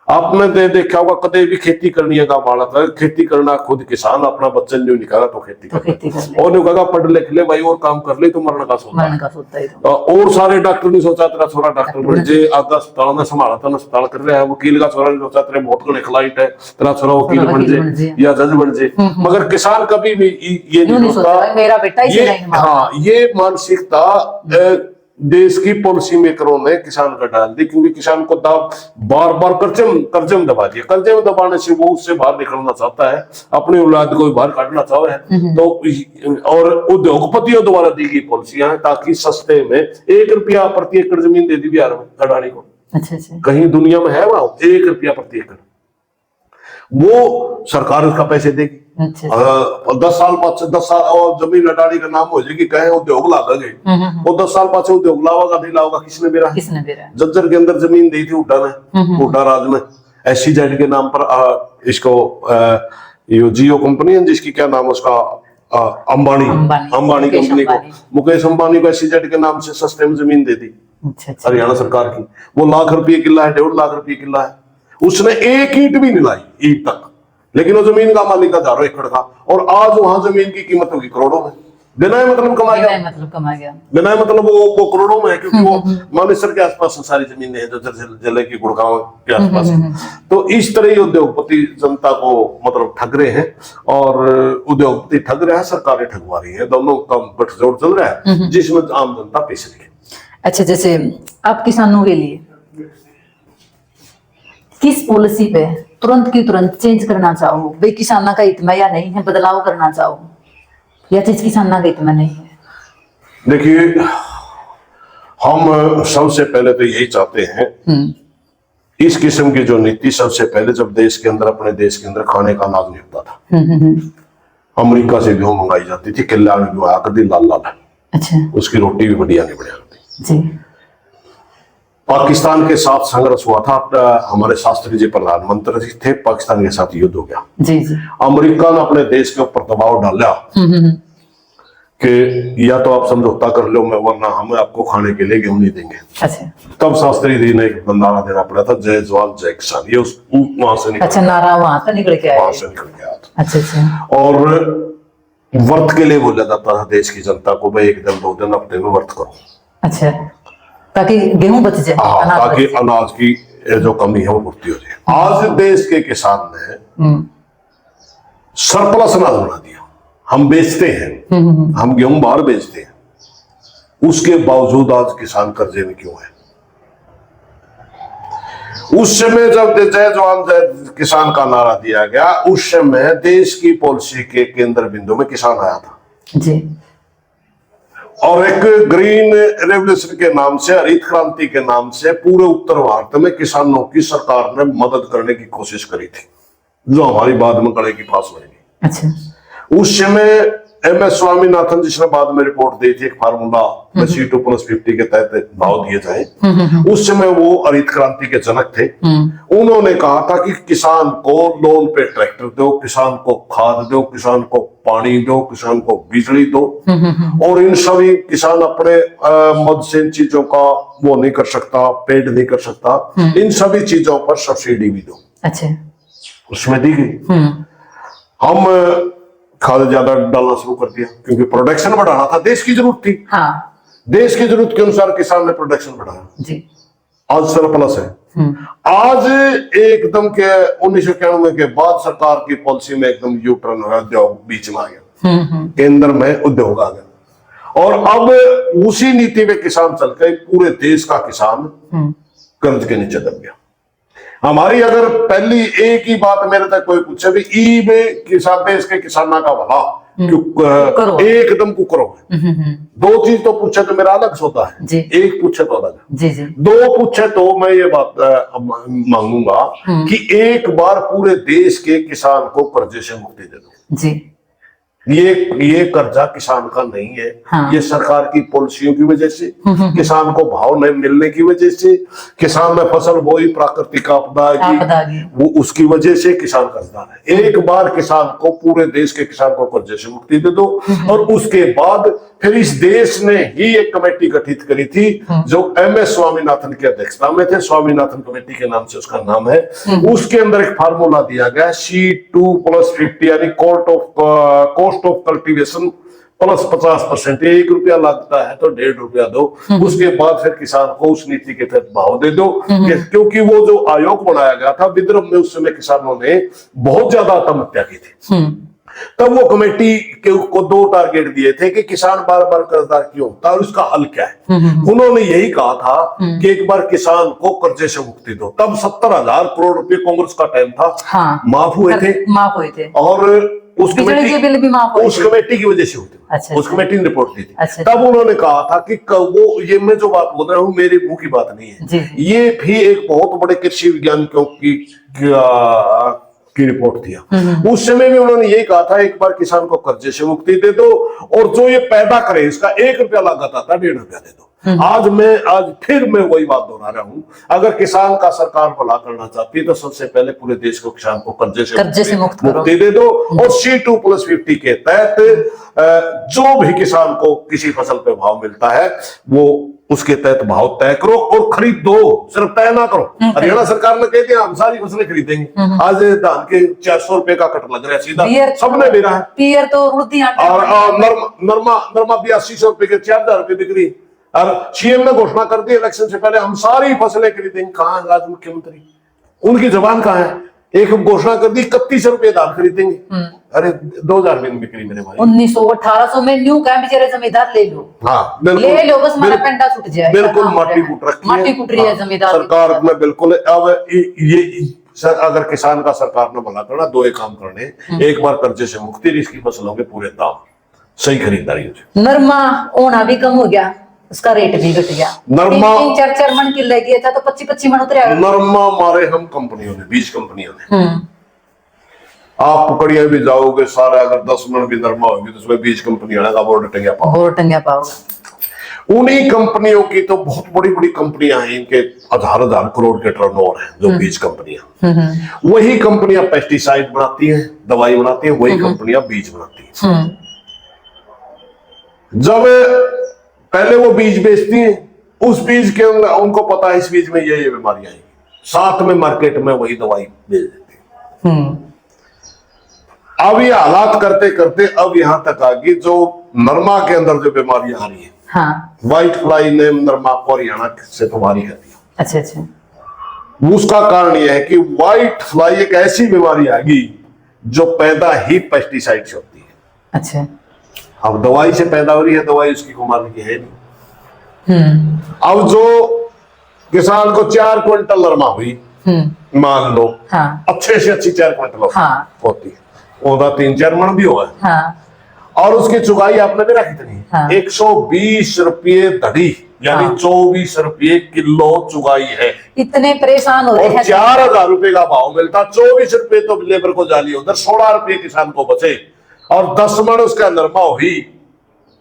B: आपने देखा होगा, कदे भी खेती करनी है का बालक, खेती करना खुद किसान, अपना बच्चन जो निकाला तो खेती कर और कहा पढ़ लिख ले भाई और काम कर ले, तो मरने का सोचता है। और सारे डॉक्टर ने सोचा तेरा छोरा डॉक्टर बन जे, आधा अस्पताल में संभाला था, अस्पताल कर रहा है। वकील का छोरा ने सोचा तेरे बहुत बड़े क्लाइंट है, तेरा छोरा वकील बन जे या जज बन जे। मगर किसान कभी भी ये नहीं सोचता मेरा बेटा इसी लाइन में। हाँ, ये मानसिकता देश की पॉलिसी मेकरों ने किसान का डाल दी, क्योंकि किसान को बार बार कर्जे में दबा दिया। कर्जे में दबाने से वो उससे बाहर निकलना चाहता है, अपनी औलाद को बाहर काटना चाहता है। तो और उद्योगपतियों द्वारा दी गई पॉलिसियां हैं ताकि सस्ते में 1 रुपया प्रति एकड़ जमीन दे दी बिहार में अडानी को। अच्छा। कहीं दुनिया में है वहां 1 रुपया प्रति एकड़, वो सरकार उसका पैसे देगी। 10 साल और जमीन अडानी का नाम हो जाएगी, कहे उद्योग लागा गए, वो 10 साल पाछे उद्योग लावागा नहीं लावागा, किसने बेरा जज्जर के अंदर जमीन दी थी हुड्डा ने, हुड्डा राज में SEZ के नाम पर इसको ये जियो कंपनी है जिसकी क्या नाम है उसका, अंबानी कंपनी को, मुकेश अंबानी को SEZ के नाम से सस्ते में जमीन दे दी हरियाणा सरकार की। वो लाख रुपये किला है, 1.5 लाख रुपये किला है, उसने एक ईंट भी नहीं लाई ईंट तक, लेकिन वो जमीन का मालिक 1000 एकड़ का। और आज वहां जमीन की कीमत होगी करोड़ों में, बिना मतलब कमा गया,
A: बिना मतलब कमा गया।
B: बिना मतलब वो करोड़ों में है, क्योंकि वो मानेसर के आसपास सारी जमीनें हैं जो जिले की गुड़गांव के आसपास है। तो इस तरह ही उद्योगपति जनता को मतलब ठग रहे हैं, और उद्योगपति ठग रहे हैं, सरकारें ठगवा रही है, दोनों का गठजोड़ चल रहा है जिसमें आम जनता पिस रही है।
A: अच्छा, जैसे आप किसानों के लिए किस पॉलिसी पे तुरंत की तुरंत चेंज करना चाहो? भाई किसाना का हित में या नहीं है, बदलाव करना चाहो, या चीज किसाना का हित में नहीं है?
B: देखिए, हम सबसे पहले तो यही चाहते हैं, इस किस्म की जो नीति सबसे पहले जब देश के अंदर, अपने देश के अंदर खाने का अनाज नहीं होता था, अमेरिका से गेहूं मंगाई जाती थी, किला में गेहूं आकर दी लाल लाल।
A: अच्छा,
B: उसकी रोटी भी बढ़िया नहीं बढ़िया होती
A: जी।
B: पाकिस्तान के साथ संघर्ष हुआ था, हमारे शास्त्री जी प्रधानमंत्री थे, पाकिस्तान के साथ युद्ध हो गया।
A: जी जी।
B: अमेरिका ने अपने देश के ऊपर दबाव डाला कि या तो आप समझौता कर लो, मैं वरना हम आपको खाने के लिए गेहूं नहीं देंगे।
A: अच्छा,
B: तब शास्त्री जी ने एक नारा देना पड़ा था, जय जवान जय किसान। ये वहां से निकल,
A: अच्छा, नारा वहां से निकल के आया।
B: वहां से निकल गया था।
A: अच्छा अच्छा।
B: और व्रत के लिए बोला जाता था देश की जनता को, भाई 1 दिन 2 दिन हफ्ते में व्रत करो।
A: अच्छा, ताकि गेहूं बच जाए, अनाज
B: ताकि
A: बच जाए।
B: अनाज की जो कमी है वो पूर्ति हो जाए। आज देश के किसान ने सरप्लस अनाज बना दिया, हम बेचते हैं, हम गेहूं बाहर बेचते हैं, उसके बावजूद आज किसान कर्जे में क्यों है? उस समय जब जय जवान जय किसान का नारा दिया गया, उस समय देश की पॉलिसी के केंद्र बिंदु में किसान आया था
A: जी।
B: और एक ग्रीन रेवोल्यूशन के नाम से, हरित क्रांति के नाम से पूरे उत्तर भारत में किसानों की सरकार ने मदद करने की कोशिश करी थी, जो हमारी बाद में गले की फांस बनेगी।
A: अच्छा,
B: उस समय MS स्वामीनाथन जिसने बाद में रिपोर्ट दी थी, एक फार्मूला C2+50 के तहत भाव दिए जाए, उस समय वो हरित क्रांति के जनक थे। उन्होंने कहा था कि किसान को लोन पे ट्रैक्टर दो, किसान को खाद दो, किसान को पानी दो, किसान को बिजली दो, और इन सभी किसान अपने मद से इन चीजों का वो नहीं कर सकता, पेड नहीं कर सकता, इन सभी चीजों पर सब्सिडी भी दो।
A: अच्छा,
B: उसमें दी गई। हम खाद ज्यादा डालना शुरू कर दिया, क्योंकि प्रोडक्शन बढ़ाना था, देश की जरूरत थी।
A: हाँ,
B: देश की जरूरत के अनुसार किसान ने प्रोडक्शन बढ़ाया
A: जी।
B: आज सरप्लस है। आज एकदम के 1991 के बाद सरकार की पॉलिसी में एकदम यू टर्न हो गया, उद्योग बीच में आ गया, केंद्र में उद्योग आ गया, और अब उसी नीति में किसान चल के पूरे देश का किसान कर्ज के नीचे दब गया। हमारी अगर पहली एक ही बात मेरे तक कोई पूछे भी ई में किसान, देश के किसाना का भला एकदम कुकरो है। 2 चीज तो पूछे तो मेरा अलग सौदा है
A: जी।
B: एक पूछे तो अलग है
A: जी जी।
B: 2 पूछे तो मैं ये बात मांगूंगा कि एक बार पूरे देश के किसान को कर्जे से मुक्ति दे दो
A: जी।
B: ये कर्जा किसान का नहीं है।
A: हाँ।
B: ये सरकार की पॉलिसियों की वजह से, किसान को भाव नहीं मिलने की वजह से, किसान में फसल बोई, प्राकृतिक आपदा की वो उसकी वजह से किसान कर्जदार है। एक बार किसान को, पूरे देश के किसान को कर्जे से मुक्ति दे दो, और उसके बाद फिर इस देश ने ही एक कमेटी गठित करी थी जो MS स्वामीनाथन की अध्यक्षता में थे, स्वामीनाथन कमेटी के नाम से उसका नाम है। उसके अंदर एक फार्मूला दिया गया C2+50, यानी कॉस्ट ऑफ कल्टीवेशन प्लस 50%। 1 रुपया लगता है तो 1.5 रुपया दो, उसके बाद फिर किसान को उस नीति के तहत भाव दे दो। क्योंकि वो जो आयोग बनाया गया था विदर्भ में, उस समय किसानों ने बहुत ज्यादा आत्महत्या की थी। तब वो कमेटी को 2 टारगेट दिए थे कि किसान बार बार कर्जदार क्यों होता है और उसका हल क्या है। उन्होंने यही कहा था कि एक बार किसान को कर्जे से मुक्ति दो। तब 70,000 करोड़ रुपए कांग्रेस का टाइम था,
A: हाँ,
B: माफ हुए थे, और उस कमेटी की वजह से होती।
A: अच्छा,
B: उस कमेटी ने रिपोर्ट दी थी।
A: अच्छा,
B: तब उन्होंने कहा था कि वो, ये मैं जो बात बोल रहा हूँ मेरे मुंह की बात नहीं है
A: जी।
B: ये भी एक बहुत बड़े कृषि वैज्ञानिकों की रिपोर्ट थी। उस समय में उन्होंने यही कहा था, एक बार किसान को कर्जे से मुक्ति दे दो, और जो ये पैदा करे इसका 1 रुपया लागत आता है 1.5 रुपया दे दो। आज फिर मैं वही बात दोहरा रहा हूं, अगर किसान का सरकार भला करना चाहती है तो सबसे पहले पूरे देश को किसान को कर्जे से मुक्ति दे दो, और C2+50 के तहत जो भी किसान को किसी फसल पे भाव मिलता है वो उसके तहत भाव तय करो और खरीद दो, सिर्फ तय ना करो। हरियाणा सरकार ने कह दिया हम सारी फसलें खरीदेंगे। आज धान के 400 रुपए का कट लग रहा है सीधा, सबने ले रहा है।
A: पियर तो उड़ती
B: और नरमा भी 800 रुपए के 4000 रुपए बिक्री। और सीएम ने घोषणा कर दी इलेक्शन से पहले हम सारी फसलें खरीदेंगे। कहाँ है राज्य मुख्यमंत्री, उनकी जबान कहाँ है? एक घोषणा कर दी 31 रुपए धान खरीदेंगे, अरे 2000 में बिक्री मेरे भाई।
A: 1900-1800 में न्यू क्या बेचारे जमींदार ले लो,
B: हाँ
A: ले लो, बस हमारा पेंडा छूट जाए।
B: बिल्कुल माटी कुट रखी है,
A: माटी कुट रही है जमींदार
B: सरकार में। बिल्कुल अब ये सर, अगर किसान का सरकार ने भला करना, दो एक काम करने, एक बार कर्जे से मुक्ति, इसकी फसलों के पूरे दाम, सही खरीदारी हो जाए।
A: नरमा होना भी कम हो गया, उसका रेट भी घट गया।
B: नरमा
A: 3-4 मन किलो लगी था तो 25-25 मन उतरे।
B: नरमा मारे हम कंपनियों ने, बीज कंपनियों ने। आप पकड़िया भी जाओगे सारा, अगर 10 मन भी नरमा होगी तो उसमें बीज कंपनी का बोर्ड टंगा पाओगे। उन्हीं कंपनियों की तो बहुत बड़ी बड़ी कंपनियां हैं, इनके हजार करोड़ के टर्नओवर है जो बीज कंपनियां। वही कंपनियां पेस्टिसाइड बनाती हैं, दवाई बनाती हैं, वही कंपनियां बीज बनाती हैं। जब पहले वो बीज बेचती हैं, उस बीज के उनको पता है इस बीज में ये बीमारियां आएंगी, साथ में मार्केट में वही दवाई बेच देती हैं। अब ये हालात करते करते अब यहां तक आ गई जो नरमा के अंदर जो बीमारियां आ रही है।
A: हाँ।
B: व्हाइट फ्लाई ने नरमा को हरियाणा से तुम्हारी कर दिया।
A: अच्छा अच्छा।
B: उसका कारण यह है कि व्हाइट फ्लाई एक ऐसी बीमारी आ गई जो पैदा ही पेस्टिसाइड से होती है।
A: अच्छा।
B: अब दवाई से पैदा हो रही है, दवाई उसकी को मारने की है नहीं। अब जो किसान को 4 क्विंटल नरमा हुई, मान लो,
A: हाँ।
B: अच्छे से अच्छी 4 क्विंटल
A: हाँ।
B: होती है, ओदा 3-4 मन भी हुआ।
A: हाँ।
B: और उसकी चुगाई आपने भी रखी कितनी? हाँ। 120 रुपये धड़ी, यानी हाँ। 24 रुपये किलो चुगाई है।
A: इतने परेशान हो रहे हैं।
B: 4000 रुपए का भाव मिलता, 24 रुपये तो लेबर को जाली, उधर 16 रुपये किसान को बचे। और 10 मन उसका नरमा हुई,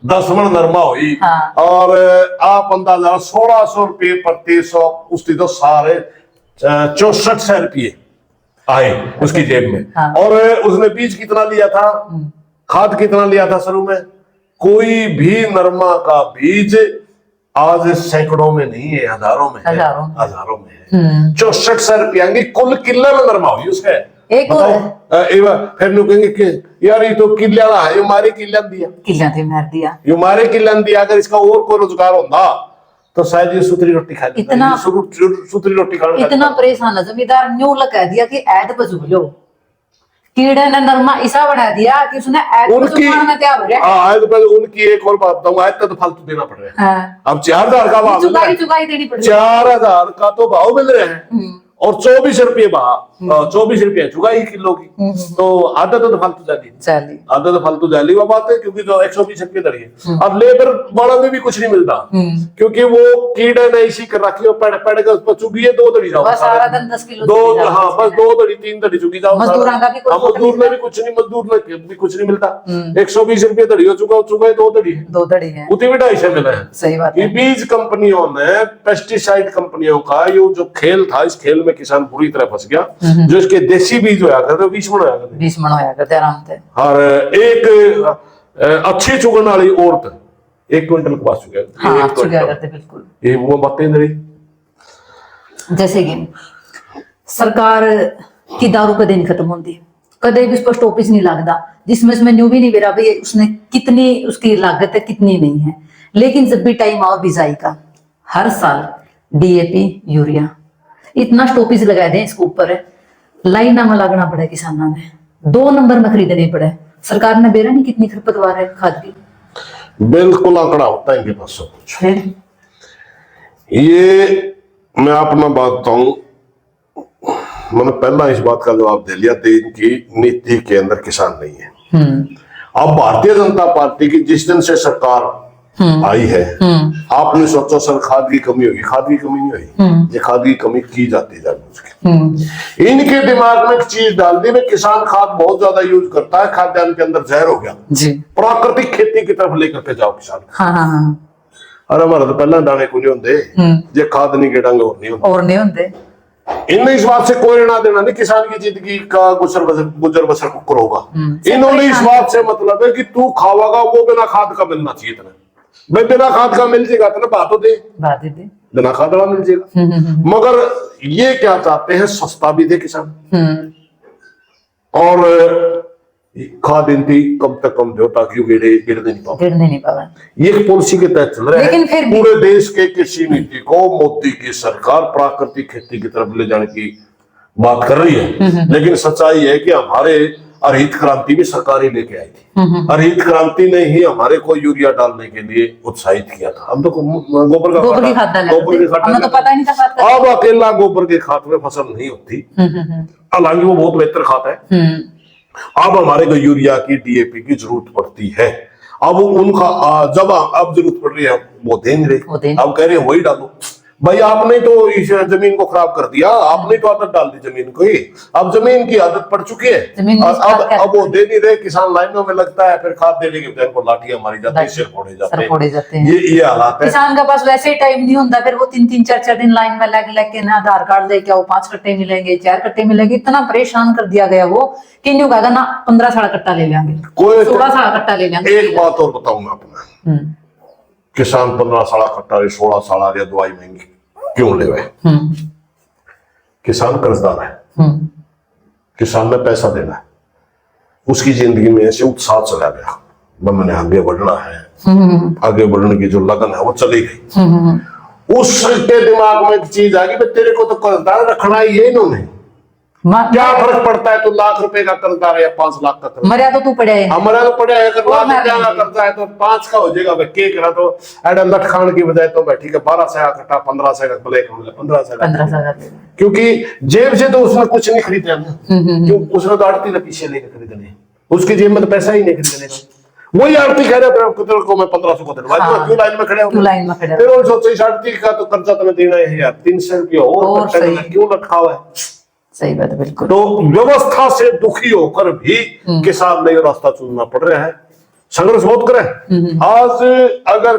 B: 10 मन नरमा हुई। हाँ। और आप अंदाजा 1600 रुपये प्रति 100, उसकी तो सारे 6400 रुपये आए उसकी जेब में। हाँ। और उसने बीज कितना लिया था, खाद कितना लिया था शुरू में? कोई भी नरमा का बीज आज सैकड़ों में नहीं है, हजारों में है। हजारों में है। 6400 रुपया कुल किले में नरमा हुई उसके। एक फिर लोग कहेंगे कि यार ये तो किला है, ये मारे किला दिया, ये मारे किला दिया। अगर इसका और कोई रोजगार होता तो शायद ये सुतरी रोटी खा,
A: इतना
B: सुतरी रोटी खाना।
A: इतना परेशान है जमींदार, न्यू लगा दिया कि ऐड बजू लो, कीड़े ने नरमा ऐसा बना दिया कि उसने ऐड में तैयार हो गया।
B: उनकी एक और बात बताऊं, ऐड तो फालतू देना पड़ रहा है। हाँ। अब 4000 का भाव,
A: चुकाई देनी पड़ रही है।
B: 4000 का तो भाव मिल रहे हैं और 24 रुपये भाव, 24 रुपये चुकाई किलो की। तो आदत तो फालतू जाली, आदत तो फालतू जाली वो बात है, क्योंकि जो 120 रुपये दरी है। अब लेबर वाला में भी कुछ नहीं मिलता, क्योंकि वो कीड़े ने इसी कर रखी, पेड़ के उस पर चुगी है, 2 दड़ी जाओ
A: सारा दिन 10 किलो,
B: 2, हाँ बस 2 दड़ी 3 दड़ी चुकी जाओ।
A: मजदूर
B: में भी कुछ नहीं, मजदूर में भी कुछ नहीं मिलता। 120 रुपये दड़ी हो चुका, 2 दड़ी है,
A: 2 दड़ी है,
B: उतनी भी 250 मिला है।
A: सही बात है।
B: बीज कंपनियों ने, पेस्टिसाइड कंपनियों का ये जो खेल था, इस खेल में किसान पूरी तरह फंस गया। जो इसके देसी बीज होया करते 20 मन होया करते आराम से। और एक अच्छी चुगन वाली औरत 1 क्विंटल के पास चुका करते, बिल्कुल ये वो बातें नहीं।
A: जैसे कि सरकार की दारू का दिन खत्म होती, कदे भी स्पष्ट ऑफिस नहीं लगता जिसमें इसमें न्यू भी नहीं बेरा भाई उसने कितनी उसकी लागत है कितनी नहीं है। लेकिन जब भी टाइम आओ बिजाई का, हर साल DAP यूरिया इतना स्टॉपेज लगा दें इसके ऊपर, लाइन में लगना पड़ा किसानों ने, 2 नंबर में खरीदने पड़े। सरकार ने बेरा नहीं कितनी खरपतवार है खाद की,
B: बिल्कुल आंकड़ा होता है इनके पास सब कुछ। ये मैं अपना बात बताऊं, मैंने पहला इस बात का जवाब दे लिया था, इनकी नीति के अंदर किसान नहीं है। अब भारतीय जनता पार्टी की जिस दिन से सरकार आई है, आपने सोचो सर खाद की कमी होगी, खाद की कमी नहीं हुई, ये खाद की कमी की जाती है। इनके दिमाग में एक चीज डाल दी, किसान खाद बहुत ज्यादा यूज करता है, खाद्यान्न के अंदर जहर हो गया जी, प्राकृतिक खेती की तरफ लेकर के जाओ किसान। अरे हमारा तो पहला दाने को नहीं होंगे, जे खाद नहीं गेटांगे और नहीं होंगे। इनने इस बात से कोई लेना देना नहीं, किसान की जिंदगी का गुजर बसर कुकर होगा। इन्होंने इस बात से मतलब है कि तू खावागा वो बिना खाद का मिलना चाहिए तुम्हें, भाई बिना खाद का मिल जाएगा तो ना बात हो दे, बिना खाद का मिल जाएगा। मगर ये क्या चाहते हैं, सस्ता भी दे किसान और खाद इनकी कम तक कम दो ताकि गिरने नहीं पावे। ये एक पॉलिसी के तहत चल रहा है।
A: फिर
B: पूरे देश के कृषि नीति को मोदी की सरकार प्राकृतिक खेती की तरफ ले जाने की बात कर रही है, लेकिन सच्चाई है कि हमारे हरित क्रांति भी सरकार ही लेके आई थी। हरित क्रांति ने ही हमारे को यूरिया डालने के लिए उत्साहित किया था। हम तो गोबर की खाद
A: तो पता नहीं था।
B: अब अकेला गोबर के खाद में फसल नहीं होती, हालांकि वो बहुत बेहतर खाद है। अब हमारे को यूरिया की, डीएपी की जरूरत पड़ती है। अब उनका जब अब जरूरत पड़ रही है वो देंगे, अब कह रहे हैं वही डालो। भाई आपने तो इस जमीन को खराब कर दिया, आपने तो आदत डाल दी जमीन को ही, अब जमीन की आदत पड़ चुकी है। अब वो दे नहीं रहे, किसान लाइनों में लगता है, फिर खाद देने के बजाय लाठियां मारी जाती है, सिर फोड़े जाते हैं। ये हालात है।
A: किसान के पास वैसे ही टाइम नहीं होता, फिर वो 3-4 दिन लाइन में लग के ना आधार कार्ड लेके आओ, 5 कट्टे मिलेंगे, 4 कट्टे मिलेंगे, इतना परेशान कर दिया गया वो कि न्यू कहेगा ना 15 कट्टा ले लेंगे, कोई 16 कट्टा ले लेंगे।
B: एक बात और बताऊंगा आपने, किसान 15 कट्टा 16 या दवाई महंगी क्यों ले गए? किसान कर्जदार है, किसान ने पैसा देना है, उसकी जिंदगी में ऐसे उत्साह चला गया, मैंने आगे बढ़ना है, आगे बढ़ने की जो लगन है वो चली गई। उसके दिमाग में एक चीज आ गई, तेरे को तो कर्जदार रखना ही है इन्होंने, क्या फर्क पड़ता है तो लाख रुपए का कर्जा है या 5 लाख का कर्जा,
A: मर्या तो तू पड़े है,
B: हमारा तो पड़े है। अगर लाख रुपया का कर्जा है तो 5 का हो जाएगा, के करा तो एडम लट खान की बजाय तो ठीक है 12 का कट्टा, 15 का ब्लैक, 15 का, क्योंकि जेब से तो उसने कुछ नहीं खरीदा, क्यों? उसने तो आड़ती ने पीछे लेकर खरीदने, उसकी जेब में तो पैसा ही नहीं खरीदने का। वही आड़ती कह रहे को मैं 1500 को दिलवा दूंगा, क्यों लाइन में खड़े हो? फिर वो सोचे आड़ती का तो कर्जा तुम्हें देना है यार, 300 रुपया और क्यों रखा हुआ है?
A: सही बात है, बिल्कुल।
B: तो व्यवस्था से दुखी होकर भी किसान नया रास्ता चुनना पड़ रहा है, संघर्ष बहुत करे। आज अगर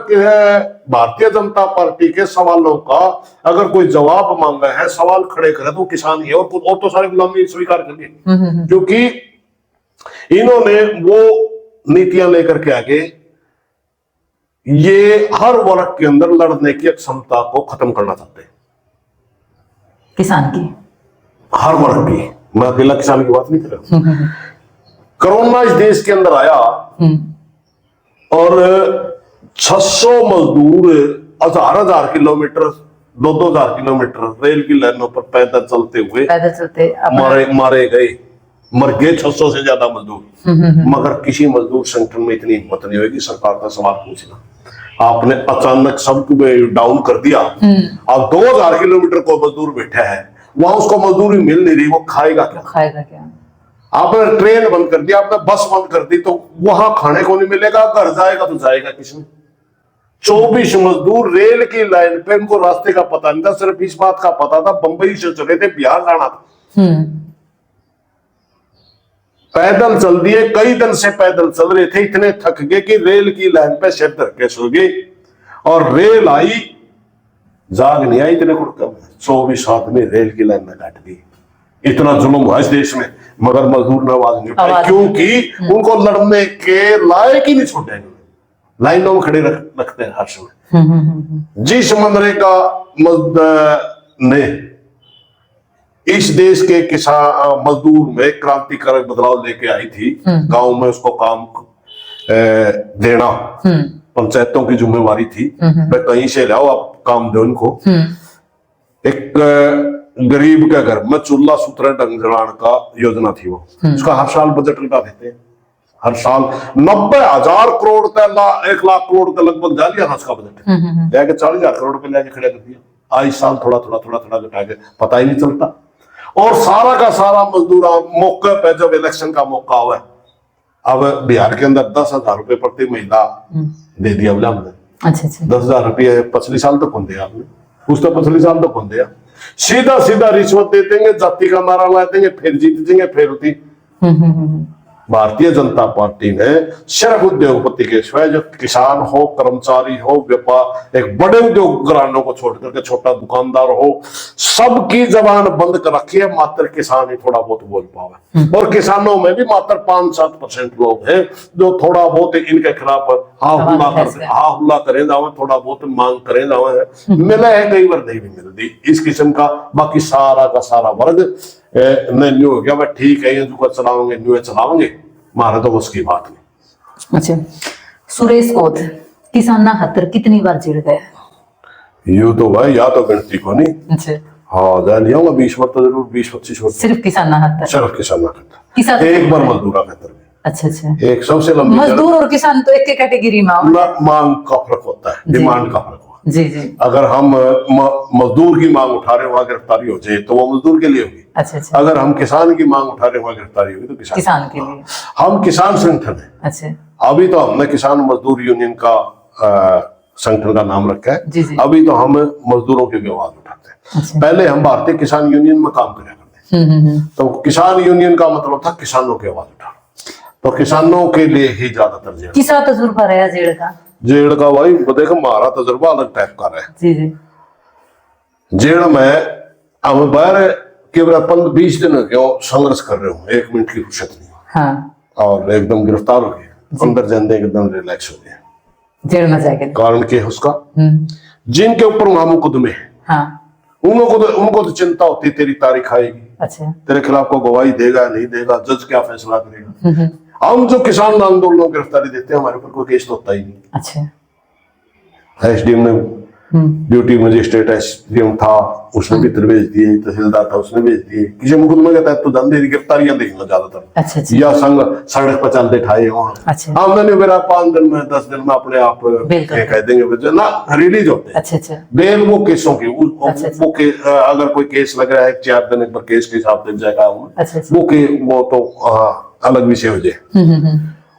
B: भारतीय जनता पार्टी के सवालों का अगर कोई जवाब मांगा है, सवाल खड़े करे तो किसान ही है, और तो सारे गुलामी स्वीकार कर लिए, क्योंकि इन्होंने वो नीतियां लेकर के आगे ये हर वर्ग के अंदर लड़ने की क्षमता को खत्म करना चाहते हैं,
A: किसान की,
B: हर वर्ग की। मैं अकेला किसान की बात नहीं कर रहा। कोरोना इस देश के अंदर आया और 600 मजदूर 1000 किलोमीटर 2000 किलोमीटर रेल की लाइनों पर पैदल चलते मारे गए, मर गए 600 से ज्यादा मजदूर। मगर किसी मजदूर संगठन में इतनी हिम्मत नहीं होगी सरकार का सवाल पूछना। आपने अचानक सबको डाउन कर दिया, अब 2000 किलोमीटर को मजदूर बैठा है, वहां उसको मजदूरी मिल नहीं रही, वो खाएगा क्या? आपने ट्रेन बंद कर दिया, आपने बस बंद कर दी, तो वहां खाने को नहीं मिलेगा, घर जाएगा तो जाएगा किसने? 24 मजदूर रेल की लाइन पे, उनको रास्ते का पता नहीं था, सिर्फ इस बात का पता था बंबई से चले थे, बिहार जाना था, पैदल चल दिए, कई दिन से पैदल चल रहे थे, इतने थक गए कि रेल की लाइन पे सिर धर के सो गए, और रेल आई, जाग नहीं आई, इतने को 24 आदमी रेल की लाइन में काट दी। इतना जुल्म हुआ इस देश में, मगर मजदूर ने आवाज नहीं उठाई, क्योंकि उनको लड़ने के लायक ही नहीं छोड़े, लाइनों में खड़े रखते हैं हर समय। जिस मनरेगा ने इस देश के किसान मजदूर में क्रांतिकारक बदलाव लेके आई थी, गांव में उसको काम देना पंचायतों की जिम्मेवारी थी, मैं कहीं से लाओ आप काम दो इनको। एक गरीब के घर में चूल्हा सूत्र ढंग जलाने का योजना थी, वो उसका हर साल बजट घटा देते हैं, हर साल 90,000 करोड़ का 1 लाख करोड़ का लगभग जा लिया था उसका बजट, जाके 40,000 करोड़ रुपए लेके खड़े कर दिया। आज साल थोड़ा घटा के, पता ही नहीं चलता। और सारा का सारा मजदूर मौके पे जब इलेक्शन का मौका हुआ, अब बिहार के अंदर 10,000 रुपए प्रति महीना दे दिया हमने।
A: अच्छा
B: 10,000 रुपये पिछले साल तो कौन दिया आपने, उस तो पिछले साल तो कौन दिया। सीधा रिश्वत दे देंगे, जाति का नारा ला देंगे, फिर जीत देंगे, फिर होती। भारतीय जनता पार्टी ने सिर्फ उद्योगपति के सिवाय, जो किसान हो, कर्मचारी हो, व्यापार एक बड़े उद्योग घरानों को छोड़ करके छोटा दुकानदार हो, सबकी जबान बंद कर रखी है, मात्र किसान ही थोड़ा बहुत बोल पावे। और किसानों में भी मात्र 5-7% लोग हैं जो थोड़ा बहुत इनके खिलाफ हाँ हुला करे जावे, थोड़ा बहुत मांग करे जावे, मिला है कई बार नहीं भी मिलती इस किस्म का। बाकी सारा का सारा वर्ग ने न्यू हो गया, मैं ठीक है ये जो चलाओगे न्यू चलाओगे, मारा तो उसकी बात नहीं।
A: अच्छा, सुरेश कोत किसाना खातर कितनी बार जेल गया?
B: यूं तो भाई या तो गिनती को नहीं।
A: अच्छा,
B: हाँ जा लिया 20 बार तो जरूर, 20-25 बार
A: सिर्फ किसाना खातर?
B: सिर्फ किसाना खातर, एक बार मजदूरा खातर।
A: अच्छा अच्छा,
B: एक सबसे लंबी
A: मजदूर और किसान तो एक कैटेगरी में
B: मांग का फर्क होता है, डिमांड का फर्क होता है।
A: जी जी।
B: अगर हम मजदूर की मांग उठा रहे हैं वहां गिरफ्तारी हो जाए तो वो मजदूर के लिए होगी।
A: अच्छा अच्छा,
B: अगर हम किसान की मांग उठा रहे हैं वहां गिरफ्तारी होगी तो
A: किसान के लिए।
B: हम किसान संगठन है।
A: अच्छा,
B: अभी तो हमने किसान मजदूर यूनियन का संगठन का नाम रखा है।
A: जी जी।
B: अभी तो हम मजदूरों की भी आवाज उठाते हैं।
A: अच्छा।
B: पहले हम भारतीय किसान यूनियन में काम करा करते, तो किसान यूनियन का मतलब था किसानों की आवाज उठाना, तो किसानों के लिए ही ज्यादातर जेल।
A: किसा तजुर्बा रहा जेल का?
B: जेल का भाई देखो हमारा तजुर्बा अलग टाइप का रहा है।
A: जी जी।
B: जेल में हम बाहर केवल 20 दिन क्यों संघर्ष कर रहे हो, 1 मिनट की फुर्सत नहीं,
A: हाँ,
B: और एकदम गिरफ्तार हो गए, अंदर जाते एकदम रिलैक्स हो गए।
A: जेल में जाएगा?
B: कारण क्या है उसका? जिनके ऊपर वहां मुकदमे हैं,
A: हाँ,
B: उनको तो चिंता होती तेरी तारीख आएगी,
A: अच्छा,
B: तेरे खिलाफ को गवाही देगा नहीं देगा, जज क्या फैसला करेगा। हम जो किसान आंदोलनों को गिरफ्तारी देते हैं हमारे ऊपर कोई केस तो होता ही नहीं।
A: अच्छा,
B: एसडीएम ने ड्यूटी मजिस्ट्रेट एसडीएम था उसने भी भेज दिए, तहसीलदार था उसने भेज दिए, किसी मुकदमे के तहत तो जान गिरफ्तारियां देखना ज्यादातर।
A: अच्छा अच्छा,
B: या संग सड़क पर चलते ठाए वहां।
A: अच्छा,
B: हमने मेरा 5 दिन में 10 दिन में अपने आप कह देंगे ना रिलीज होते हैं।
A: अच्छा अच्छा,
B: बेल वो केसों की
A: अच्छा,
B: वो के अगर कोई केस लग रहा है 4 दिन पर केस के हिसाब से जाएगा
A: अच्छा, अच्छा,
B: वो तो अलग विषय हो जाए।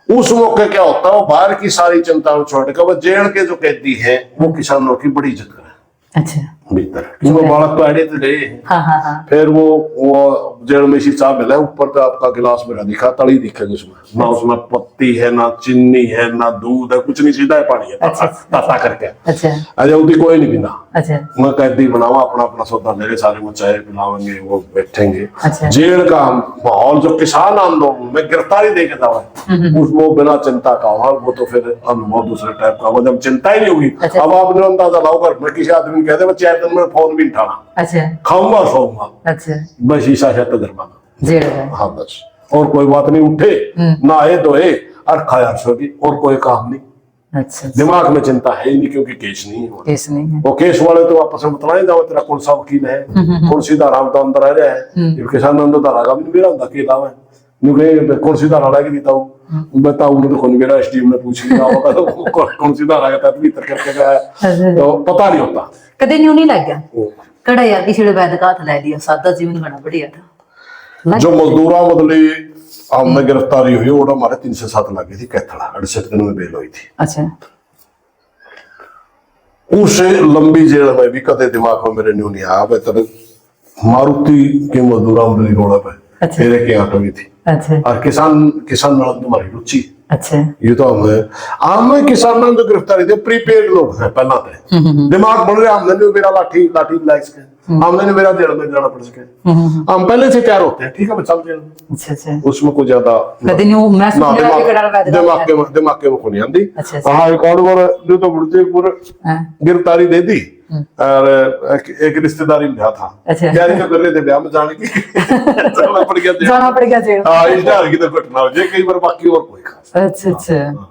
B: उस मौके क्या होता है वो बाहर की सारी चिंताओं छोड़ के वो जेल के जो कैदी हैं वो किसानों की बड़ी इज्जत करें।
A: अच्छा,
B: भीतर वो बालक तो अड़े तो गए हैं।
A: हाँ हाँ हाँ,
B: फिर वो जेल में सी चाह मिला ऊपर तो आपका गिलास मेरा दिखा तली दिखे जिसमें ना उसमें पत्ती है ना चीनी है ना दूध है, कुछ नहीं, सीधा है पानी है ताता करके।
A: अच्छा,
B: अरे उदी कोई नहीं पीना।
A: अच्छा,
B: मैं कैदी बनावा अपना अपना सौदा मेरे सारे में चाय पिलावेंगे वो बैठेंगे।
A: अच्छा,
B: जेल का माहौल जो किसान आंदोलन में गिरफ्तारी दे के दावा वो बिना चिंता का वो तो फिर अनुभव दूसरे टाइप का, वो जब चिंता ही नहीं होगी।
A: अच्छा,
B: अब आपने अंदाजा लाओ कर मैं किसी आदमी कहते मैं 4 दिन में फोन भी उठाना,
A: अच्छा,
B: खाऊंगा सोऊंगा,
A: अच्छा,
B: बस ईसा है तजर्बा।
A: जेल में?
B: हाँ बस, और कोई बात नहीं, उठे नहाए धोए और खाया सोगी, और कोई काम नहीं।
A: अच्छा,
B: दिमाग में चिंता है ही नहीं क्योंकि केस नहीं है।
A: केस नहीं है।
B: वो केस वाले तो आपस में बतलाए जाओ तेरा कौन सा वकील है, कौन सी धारा तो अंदर आ रहा है, किसान अंदर धारा का भी मेरा होता अकेला है, कौन सी धारा लाएगी बताओ बताऊ तो कौन मेरा एसडीएम ने पूछ लिया होगा तो कौन सी धारा का भीतर करके गया तो पता नहीं होता।
A: कदे न्यू नहीं लग गया कड़ा यार किसी वैद का हाथ ले दिया, सादा जीवन बना बढ़िया था।
B: जो मजदूरा बदले हमने गिरफ्तारी हुई वो हमारे 3 से 7 लगी थी कैथड़ा, 68 दिन में बेल हुई थी।
A: अच्छा,
B: उस लंबी जेल में भी कदे दिमाग में मेरे न्यू नहीं आया बेहतर मारुति के मजदूरा बदली रोड़ा पे तेरे के आटो भी थी।
A: अच्छा,
B: और किसान नाल तुम्हारी रुचि।
A: अच्छा,
B: ये तो हमें किसानों जो गिरफ्तारी थे प्रीपेड लोग हैं पहला थे, दिमाग बन रहे हमने नहीं मेरा लाठी लाइक के हमने नहीं मेरा जेल में जाना पड़ सके, हम पहले से तैयार होते हैं ठीक है मैं चल जेल में।
A: अच्छा अच्छा,
B: उसमें कोई ज्यादा दिमाग के मुख नहीं आती। हाँ एक और बार जो तो मुझे पूरा गिरफ्तारी दे दी और एक रिश्तेदारी में था तैयारी तो कर रहे थे ब्याह में जाने की जाना पड़ गया जेल। हाँ इस डर की तो घटना हो जाए कई बार बाकी और कोई खास।
A: अच्छा अच्छा,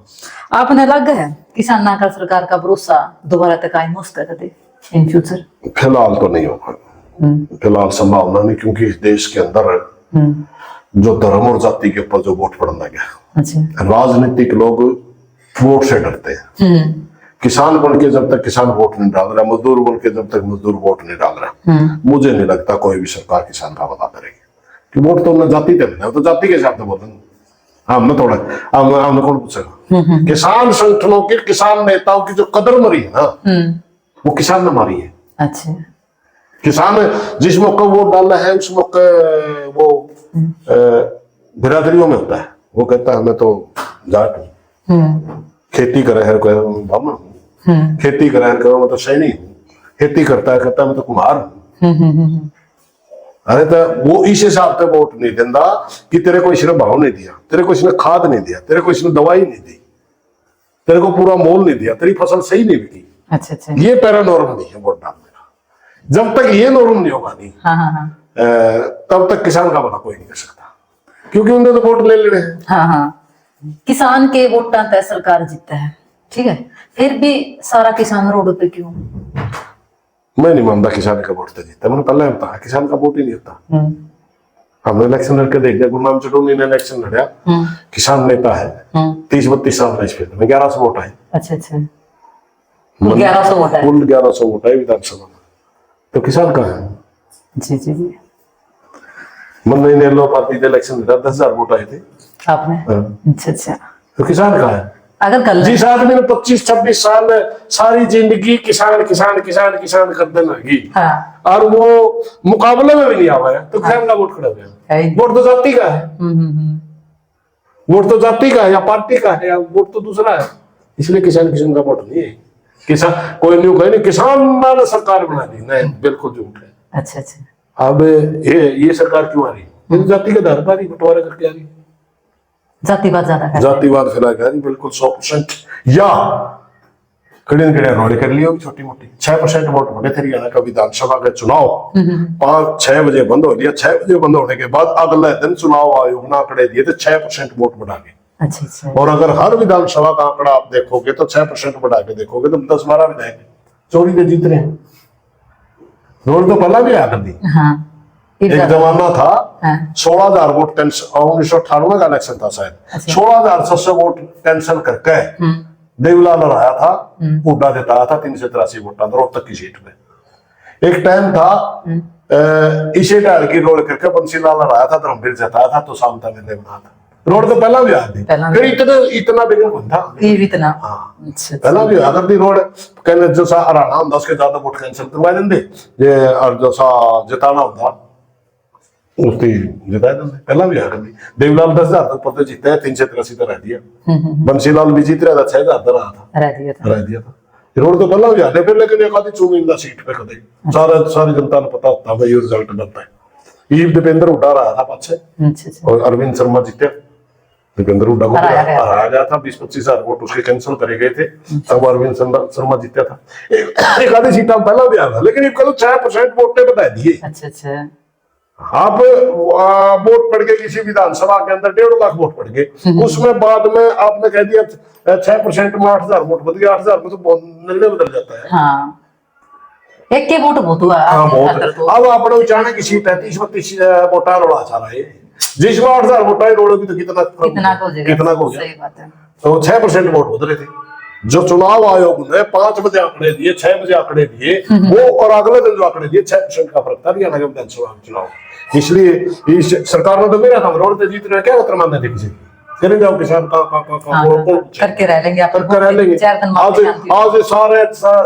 A: आपने लग है किसाना का सरकार का भरोसा दोबारा तक कायम हो सकता है इन फ्यूचर?
B: फिलहाल तो नहीं होगा, फिलहाल संभावना नहीं क्योंकि इस देश के अंदर जो धर्म और जाति के ऊपर जो वोट पड़ने लगा,
A: अच्छा,
B: राजनीतिक लोग वोट से डरते हैं। किसान बन के जब तक किसान वोट नहीं डाल रहा, मजदूर बन के जब तक मजदूर वोट नहीं डाल रहा, मुझे नहीं लगता कोई भी सरकार किसान का मदद करेगी कि वोट तो हमने जाति देना तो जाति के हिसाब से बोल देंगे हमने थोड़ा हमने कौन पूछेगा। किसान संगठनों के किसान नेताओं की जो कदर मरी है ना वो किसान ने मारी है।
A: अच्छा,
B: किसान जिस मौके वोट डालना है उस मौके वो बिरादरियों में होता है, वो कहता है मैं तो जाट हूँ, खेती करे है कोई ब्राह्मण हूँ, खेती करे है मैं तो सैनिक हूँ, खेती करता है कहता है मैं तो कुम्हार हूँ। अरे तो वो इस हिसाब से वोट नहीं देता कि तेरे को इसने भाव नहीं दिया, तेरे को इसने खाद नहीं दिया, तेरे को इसने दवाई नहीं दी, तेरे को पूरा मोल नहीं दिया, तेरी फसल सही नहीं बिकी,
A: अच्छा अच्छा।
B: ये पैरानॉर्म नहीं है वोट डालने का। जब तक ये नॉर्म नहीं होगा नहीं,
A: हाँ हाँ हाँ
B: तब तक किसान का भला कोई नहीं कर सकता, क्योंकि उन्हें तो वोट ले लेने हैं।
A: हाँ हाँ, किसान के वोटा तय सरकार जीतता है, ठीक है, फिर भी सारा किसान रोड पे क्यों?
B: मैं नहीं मानता किसान का वोट तो जीतता, मैंने पहले बताया किसान का वोट ही नहीं होता। हमने इलेक्शन लड़के देख लिया, गुरनाम चटोनी ने इलेक्शन लड़ा, किसान नेता है, 30-32 साल में इस फील्ड में 1100 वोट आए।
A: अच्छा अच्छा, 1100 वोट है,
B: कुल 1100 वोट आए विधानसभा में, तो किसान कहाँ है?
A: जी जी जी।
B: मन ने लो पार्टी के इलेक्शन लड़ा, 10,000 वोट आए थे
A: आपने, अच्छा अच्छा,
B: तो किसान कहाँ है?
A: अगर कल
B: जिस आदमी ने 25-26 साल सारी जिंदगी किसान किसान किसान किसान करते लगी,
A: हाँ,
B: और वो मुकाबले में भी नहीं आवा है, तो किसान का वोट खड़ा गया। वोट तो जाति का है, वोट तो जाति का है या पार्टी का है, या वोट तो दूसरा है, इसलिए किसान किसान का वोट नहीं है। किसान कोई नहीं कहे नहीं किसान ने सरकार बना दी, नहीं, बिल्कुल झूठ है।
A: अच्छा अच्छा।
B: अब ये सरकार क्यों आ रही है? जाति के आधार पर ही बंटवारा करके आ रही है,
A: जातिवाद ज्यादा है,
B: जातिवाद फैला गया बिल्कुल 100%। या कड़ियन कड़ियन रोड़े कर ली होगी छोटी मोटी, 6% वोट बढ़े थे हरियाणा का विधानसभा का चुनाव, 5-6 बजे बंद हो लिया, 6 बजे बंद होने के बाद अगले दिन चुनाव आयोग ने आंकड़े दिए थे 6% वोट बढ़ा के।
A: अच्छा अच्छा।
B: और अगर हर विधानसभा का आंकड़ा आप देखोगे तो 6% बढ़ा के देखोगे तो 10-12 विधायक चोरी के जीत रहे हैं। रोड तो पहला भी आया कर दी।
A: हाँ,
B: एक जमाना था,
A: हाँ,
B: 16,000 वोट टेंशन, 1998 का इलेक्शन था शायद, 16,700 वोट टेंशन करके देवलाल हराया था, हुड्डा जिताया था 383 वोट रोहतक की सीट पे। एक टाइम था इसे डाल की रोड करके बंसीलाल हराया था, धर्मवीर जिताया था, तो शांता मेले बना था। रोड तो पहला भी आती, फिर इतना बिगड़ कौन था,
A: ये इतना,
B: हाँ
A: अच्छा
B: पहला भी अगर दी रोड कहने जो सा हराना होता उसके ज्यादा वोट कैंसिल करवा देंगे, ये और जो सा जिताना होता उसकी जिता देंगे। पहला भी आकर दी देवलाल 10,000 तक पद जीते हैं, 383 तो रह दिया। बंसीलाल भी जीत रहा था, 6,000 तो रहा था, रह दिया था। रोड तो पहला भी आते फिर, लेकिन एक आधी चुनिंदा सीट पे कदे सारी जनता ने पता होता भाई ये रिजल्ट बनता है। ईव दीपेंद्र हुड्डा रहा था पाछे, और अरविंद शर्मा जीते, दीपेंद्र हुड्डा को हराया गया था, 20-25 हजार वोट उसके कैंसिल करे गए थे, तब अरविंद शर्मा जीता था। एक आधी सीट पहला भी आया था, लेकिन इनका तो 6% वोट ने बता दिए।
A: अच्छा अच्छा।
B: आप वोट पड़ गए किसी विधानसभा के अंदर 1.5 लाख वोट पड़ गए, उसमें बाद में आपने कह दिया 6% में 8,000 वोट बदल गया, 8,000 में तो निर्णय बदल जाता है।
A: हाँ, एक के वोट बहुत हुआ।
B: हाँ बहुत। अब आपने जाने की सीट है 30-32 वोटा रोड़ा चाह रहा है, जिसमें 8,000 वोट आए रोड़ोगी तो कितना कितना हो गया।
A: सही बात है।
B: तो 6% वोट बदले थे। जो चुनाव आयोग ने 5 बजे आंकड़े दिए, 6 बजे आंकड़े दिए, वो और अगले दिन जो आंकड़े दिए 6% का फर्क था हरियाणा के विधानसभा चुनाव। इसलिए इस सरकार ने तो मेरा था रोड पे जीत रहे, क्या उतर मानने थे किसी करें जाओ किसान का
A: करके रह लेंगे,
B: करके रह लेंगे। आज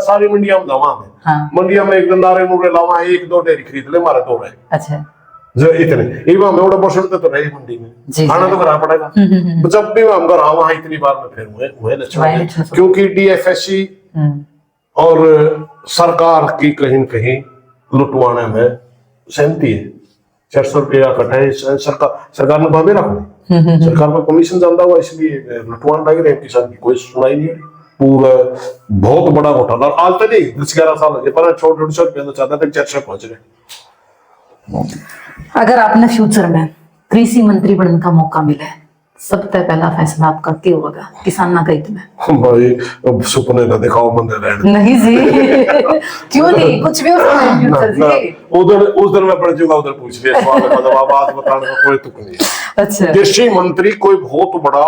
B: सारी मंडिया में दवा है, मंडिया में एक दिन नारे नूरे लावा, 1-2 डेयरी खरीद ले, मारे 2 रहे। अच्छा, जो इतने इमाम में बसंत तो रहे मंडी में, खाना तो करा पड़ेगा। जब भी हम घर वहां इतनी बार में फिर हुए लक्षण, क्योंकि डीएफएससी और सरकार की कहीं न कहीं लुटवाने में सहमति है। 400 रुपया कटाए सरकार ने भावे रखो, सरकार पर कमीशन ज्यादा हुआ इसलिए लुटवान लग रहे, किसान की कोई सुनाई नहीं। पूरा बहुत बड़ा घोटाला आज तक नहीं, 10-11 साल हो गए, पर छोटे 150 रुपया तो चाहता था 400 पहुंच रहे।
A: अगर आपने फ्यूचर में कृषि मंत्री बनने का मौका मिले, सबसे पहला फैसला आपका क्या होगा किसान ना हित में? भाई
B: अब सपने ना दिखाओ बंदे रहने।
A: नहीं जी क्यों नहीं, कुछ भी हो सकता है।
B: उधर उस दिन मैं पढ़ चुका, उधर पूछ लिया सवाल, मतलब बात बताने का कोई तुक नहीं। अच्छा, कृषि मंत्री कोई बहुत बड़ा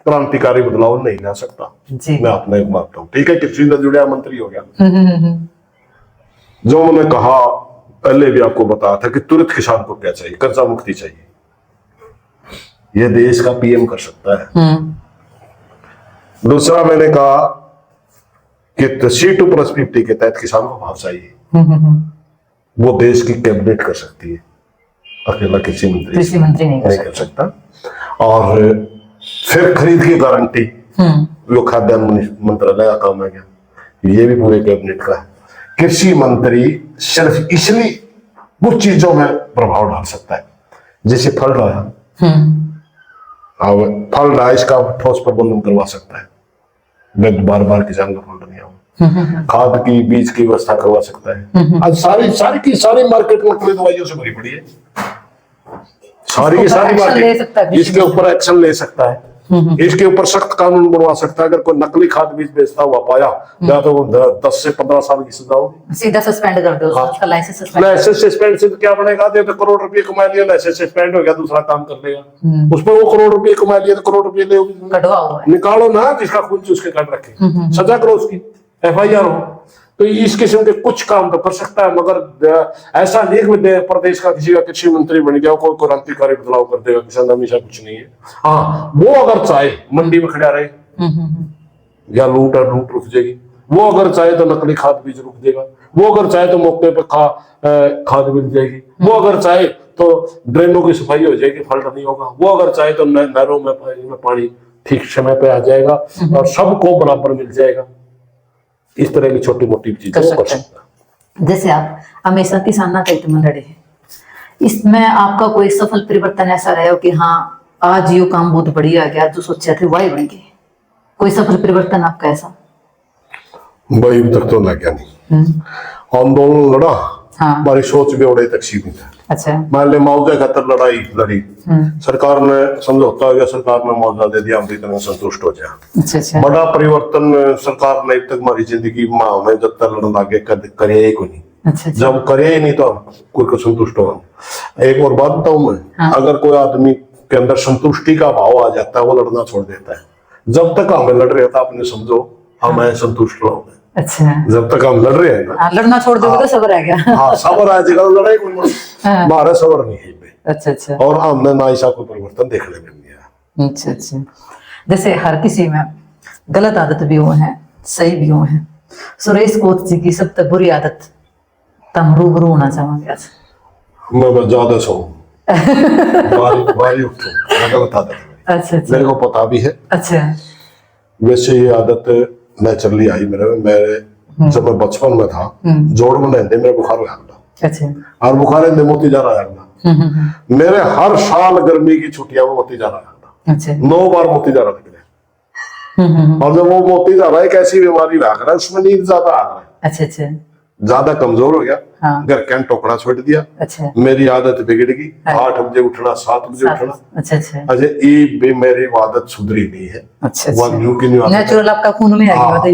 B: क्रांतिकारी बदलाव नहीं ला सकता जी, मैं अपने मानता हूँ। ठीक है, कृषि से जुड़ा मंत्री हो गया, जो उन्होंने कहा पहले भी आपको बताया था कि तुरंत किसान को क्या चाहिए, कर्जा मुक्ति चाहिए, यह देश का पीएम कर सकता है। दूसरा मैंने कहा कि C2+50 के तहत किसान को भाव चाहिए, वो देश की कैबिनेट कर सकती है, अकेला कृषि मंत्री नहीं कर सकता। और फिर खरीद की गारंटी, वो खाद्यान्न मंत्रालय का काम है क्या, ये भी पूरे कैबिनेट का है। कृषि मंत्री सिर्फ इसलिए कुछ चीजों में प्रभाव डाल सकता है, जैसे फल रहा, अब फल रहा इसका ठोस प्रबंधन करवा सकता है, मैं बार बार किसान का फंड नहीं आऊँ। खाद की बीज की व्यवस्था करवा सकता है। आज सारी मार्केट नकली दवाइयों से भरी पड़ी है। सारी की सारी मार्केट इसके ऊपर एक्शन ले सकता है। इसके ऊपर सख्त कानून बनवा सकता है। अगर कोई नकली खाद बीज बेचता हुआ पाया या तो 10 से 15 साल की सजा होगी,
A: सीधा सस्पेंड कर दो उसका लाइसेंस
B: सस्पेंड से क्या बनेगा? तो करोड़ रुपए कमा लिया, लाइसेंस सस्पेंड हो गया, दूसरा काम कर लेगा। उसमें वो करोड़ रुपए कमा लिया तो करोड़ रुपए ले निकालो ना, जिसका कुछ उसके काट रखे, सजा करो उसकी, FIR हो। तो इस किस्म के कुछ काम तो कर सकता है, मगर ऐसा नहीं कि प्रदेश का किसी का कृषि मंत्री बन गया कोई क्रांतिकारी बदलाव कर देगा। किसान हमेशा कुछ नहीं है। हाँ, वो अगर चाहे मंडी में खड़ा रहे या लूट रुक जाएगी। वो अगर चाहे तो नकली खाद बीज रुक जाएगा। वो अगर चाहे तो मौके पर खाद मिल जाएगी। वो अगर चाहे तो ड्रेनों की सफाई हो जाएगी, फल्ट नहीं होगा। वो अगर चाहे तो नहरों में पानी ठीक समय पे आ जाएगा और सबको बराबर मिल जाएगा। इस तरह की छोटी मोटी चीजें कर सकते हैं।
A: जैसे आप हमेशा किसानों के हित में लड़े हैं, इसमें आपका कोई सफल परिवर्तन ऐसा रहा हो कि हाँ आज ये काम बहुत बढ़िया गया, जो सोचा थे वही बन गए? कोई सफल परिवर्तन आपका ऐसा?
B: भाई तक तो लग गया नहीं। आंदोलन लड़ा, हमारी सोच भी बड़े तक सीमित है।
A: अच्छा,
B: मान ले मुआवजे खातर लड़ाई लड़ी, सरकार ने समझौता हो गया, सरकार ने मुआवजा दे दिया, हम इतने संतुष्ट हो जाए।
A: अच्छा।
B: बड़ा परिवर्तन सरकार ने अब तक हमारी जिंदगी में जब तक लड़न लागे करे ही कोई नहीं।
A: अच्छा।
B: जब करे ही नहीं तो कोई को संतुष्ट होगा। एक और बात बताऊं मैं, अगर कोई आदमी के अंदर संतुष्टि का भाव आ जाता है, वो लड़ना छोड़ देता है। जब तक हमें लड़ रहे था, आपने समझो हमें संतुष्ट रहोगे।
A: अच्छा,
B: जब तक हम लड़ रहे हैं ना,
A: लड़ना छोड़ दोगे तो सबर आ गया।
B: हाँ, सबर आ जाएगा, लड़ाई कोई हमारा सबर नहीं है।
A: अच्छा।
B: और हमने ना ऐसा कोई परिवर्तन देखने में नहीं आया।
A: अच्छा। जैसे हर किसी में गलत आदत भी हुए हैं, सही भी हुए हैं। सुरेश कोत जी की सबसे बुरी आदत तम रूबरू होना चाहूंगे आज।
B: मैं बस ज्यादा सो बारी उठो, गलत आदत है।
A: अच्छा।
B: मेरे को पता भी है।
A: अच्छा।
B: वैसे ये आदत नेचुरली आई मेरे जब मैं बचपन में था, जोड़ में रहते मेरे बुखार हो जाता। अच्छा। और बुखार मोती जा रहा है। मेरे हर साल गर्मी की छुट्टियां में मोती जा रहा है। अच्छा। 9 बार मोती जा रहा था। और जब वो मोती जा रहा है, एक ऐसी बीमारी आ रहा है, उसमें नींद ज्यादा आ रहा है। अच्छा। ज्यादा कमजोर हो गया। घर के टोकना छोड़ दिया। अच्छा। मेरी आदत बिगड़ गई। 8 बजे उठना, 7 बजे उठना। अच्छा। ये भी मेरी आदत सुधरी नहीं है। अच्छा। नेचुरल आपका खून में आ गया।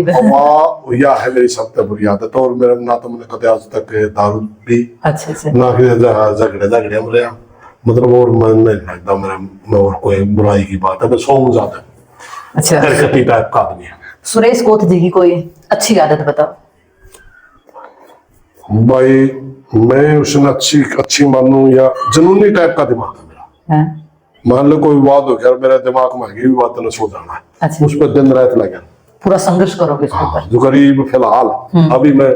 B: यह है मेरी सबसे बुरी आदत। और मेरा ना तो मैंने कभी आज तक दारू पी, ना झगड़े हम रहा, मतलब और मन नहीं लगता मेरा और कोई बुराई की बात है। मैं सो ज्यादा। अच्छा। हरकती टाइप का आदमी है। सुरेश कोत जी की कोई अच्छी आदत बताओ। भाई मैं उसमें अच्छी मानूं या जुनूनी टाइप का दिमाग है मेरा। मान लो कोई विवाद हो गया, मेरा दिमाग में ये विवाद न सो जाना है। अच्छा। उस पर दिन रात लगा पूरा संघर्ष करोगे इसके ऊपर। जो करीब फिलहाल अभी मैं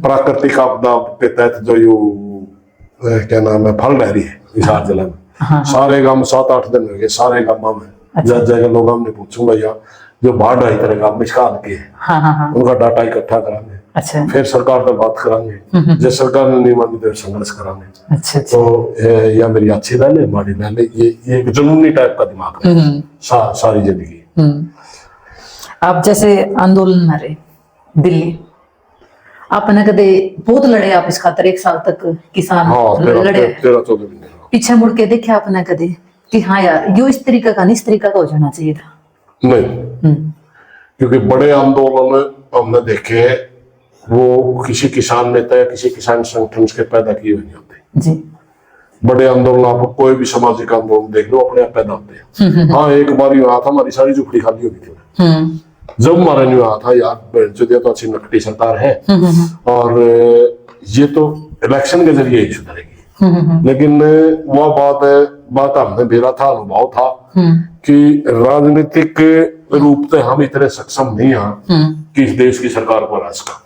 B: प्राकृतिक आपदा के तहत जो ये क्या नाम है, फल लहरी है हिसार जिले में। सारे गांव 7-8 दिन हो गए, सारे गांव में जगह लोग हमने पूछूंगा या जो बाढ़ आई तरह गांव में इसका हाल के है, उनका डाटा इकट्ठा करांगे। अच्छा। फिर सरकार से बात करांगे, जब सरकार ने नहीं मानी तो संघर्ष करांगे। अच्छा। तो या मेरी अच्छी रह ले, माड़ी रह ले, ये एक जुनूनी टाइप का दिमाग है सारी जिंदगी। आप जैसे आंदोलन में रहे दिल्ली, आपने कदे बहुत लड़े, आप इस खातर 1 साल तक किसान लड़े। 13-14 दिन पीछे मुड़ के देखे आपने कदे कि हाँ यार यो इस तरीका का नहीं, इस तरीका का हो जाना चाहिए था? नहीं, क्योंकि बड़े आंदोलन हमने देखे हैं, वो किसी किसान नेता या किसी किसान संगठन के पैदा किए हुए नहीं होते जी। बड़े आंदोलन आप कोई भी सामाजिक आंदोलन देख लो, अपने आप पैदा होते हैं। हाँ, एक बार ही हुआ था, हमारी सारी झुपड़ी खाली हो गई थी। जब हमारा नहीं हुआ था यार, जो तो अच्छी नकटी सरकार है और ये तो इलेक्शन के जरिए ही सुधरेगी। लेकिन वह बात हमने भेजा था, अनुभव था कि राजनीतिक रूप से हम इतने सक्षम नहीं हैं कि इस देश की सरकार को राज का।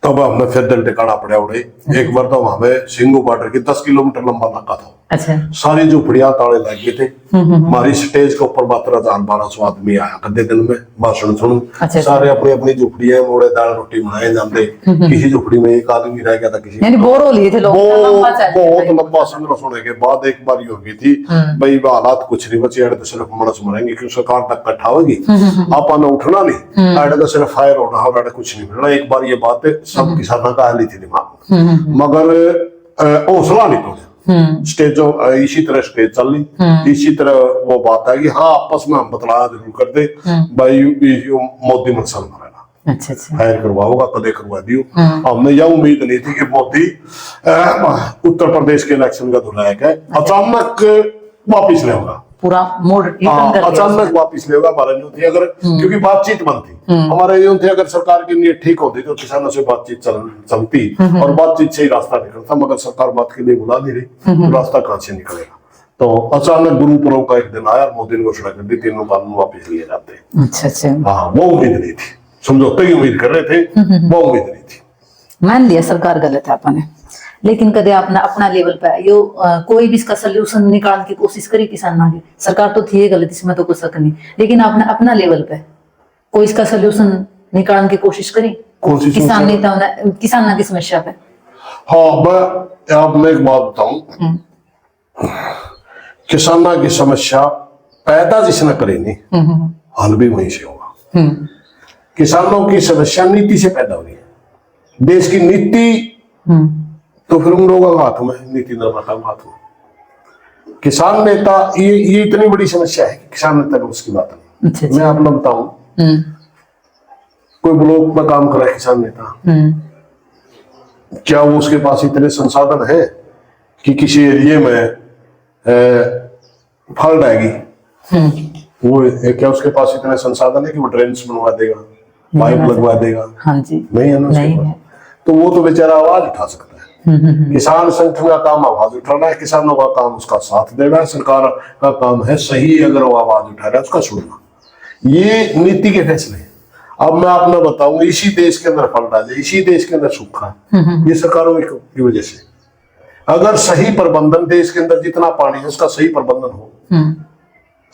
B: तब हमने फिर दिल टिकाना पड़ा उड़े। एक बार तो हमें सिंगू बॉर्डर की 10 किलोमीटर लंबा नाका था।
A: अच्छा।
B: सारी झोपड़ियां ताले लग गए थे। हमारी स्टेज के ऊपर 1200 आदमी आया कदे दिन में भाषण सुन।
A: अच्छा।
B: सारे अपनी अपनी झोपड़ियां मोड़े दाल रोटी बनाए जाते। किसी झोपड़ी में एक आदमी रह गया था, किसी
A: यानी बोर हो लिए थे लोग।
B: बहुत लंबा संग्रह होने के बाद एक बार हो गई थी भाई हालात कुछ नहीं बचे, तो सिर्फ मनस मरेंगे क्योंकि सरकार तक इकट्ठा होगी, आपने उठना नहीं, अड़े तो सिर्फ फायर होना हो, अड़े कुछ नहीं मिलना। एक बार ये बात सब किसानों का हाल ही थी दिमाग, मगर हौसला नहीं तोड़ा। स्टेजों इसी तरह स्टेज चल रही, इसी तरह वो बात है कि हाँ आपस में हम बतलाया जरूर करते भाई मोदी मकसद मरेगा।
A: अच्छा।
B: फायर करवाओगा, कदे करवा दियो। हमने यह उम्मीद नहीं थी कि मोदी उत्तर प्रदेश के इलेक्शन का धुलायक है, अचानक वापिस लेगा, पूरा
A: मोड़
B: अचानक वापिस लेगा। हमारा न्यू थी अगर, क्योंकि बातचीत बनती हमारे यूं थे, अगर सरकार की नीयत ठीक होती तो किसानों से बातचीत चलती और बातचीत से ही रास्ता निकलता, मगर सरकार बात के लिए बुला नहीं रही, तो रास्ता कहां से निकलेगा। तो अचानक गुरु पर्व का एक दिन आया, मोदी ने घोषणा कर दी तीनों कानून वापिस लिए जाते।
A: अच्छा।
B: हाँ, वो उम्मीद नहीं थी, समझौते की उम्मीद कर रहे थे, वो उम्मीद नहीं थी।
A: मान लिया सरकार गलत है आपने, लेकिन कदे आपने अपना लेवल पे यो कोई भी इसका सोल्यूशन निकालने की कोशिश करी किसान आगे? सरकार तो थी गलत, इसमें तो कुछ शक नहीं, लेकिन आपने अपना लेवल पे कोई इसका सोल्यूशन निकालने की कोशिश करी किसान नेता किसान की समस्या पे?
B: हाँ, मैं आपने एक बात बताऊं, किसानों की समस्या पैदा जिसने करी नहीं हल भी वहीं से होगा। किसानों की समस्या नीति से पैदा हुई है, देश की नीति तो फिर उन लोगों का हाथ में, नीति निर्माता का हाथ में। किसान नेता ये इतनी बड़ी समस्या है कि किसान नेता को उसकी बात नहीं।
A: अच्छा।
B: मैं आपको बताऊं, कोई ब्लॉक में काम कर रहा है किसान नेता, क्या वो उसके पास इतने संसाधन है कि किसी एरिया में फल आएगी? वो क्या उसके पास इतने संसाधन है कि वो ड्रेन्स बनवा देगा, पाइप लगवा देगा?
A: हाँ जी,
B: नहीं है ना उसके पास। तो वो तो बेचारा आवाज उठा सकता है। किसान संगठन का काम आवाज उठाना है, किसानों का काम उसका साथ देना है, सरकार का काम है सही अगर वो आवाज उठा रहा है उसका सुनना। ये नीति के फैसले। अब मैं आपने बताऊं, इसी देश के अंदर फल डाले, इसी देश के अंदर सूखा है, ये सरकारों की वजह से। अगर सही प्रबंधन, देश के अंदर जितना पानी है उसका सही प्रबंधन हो,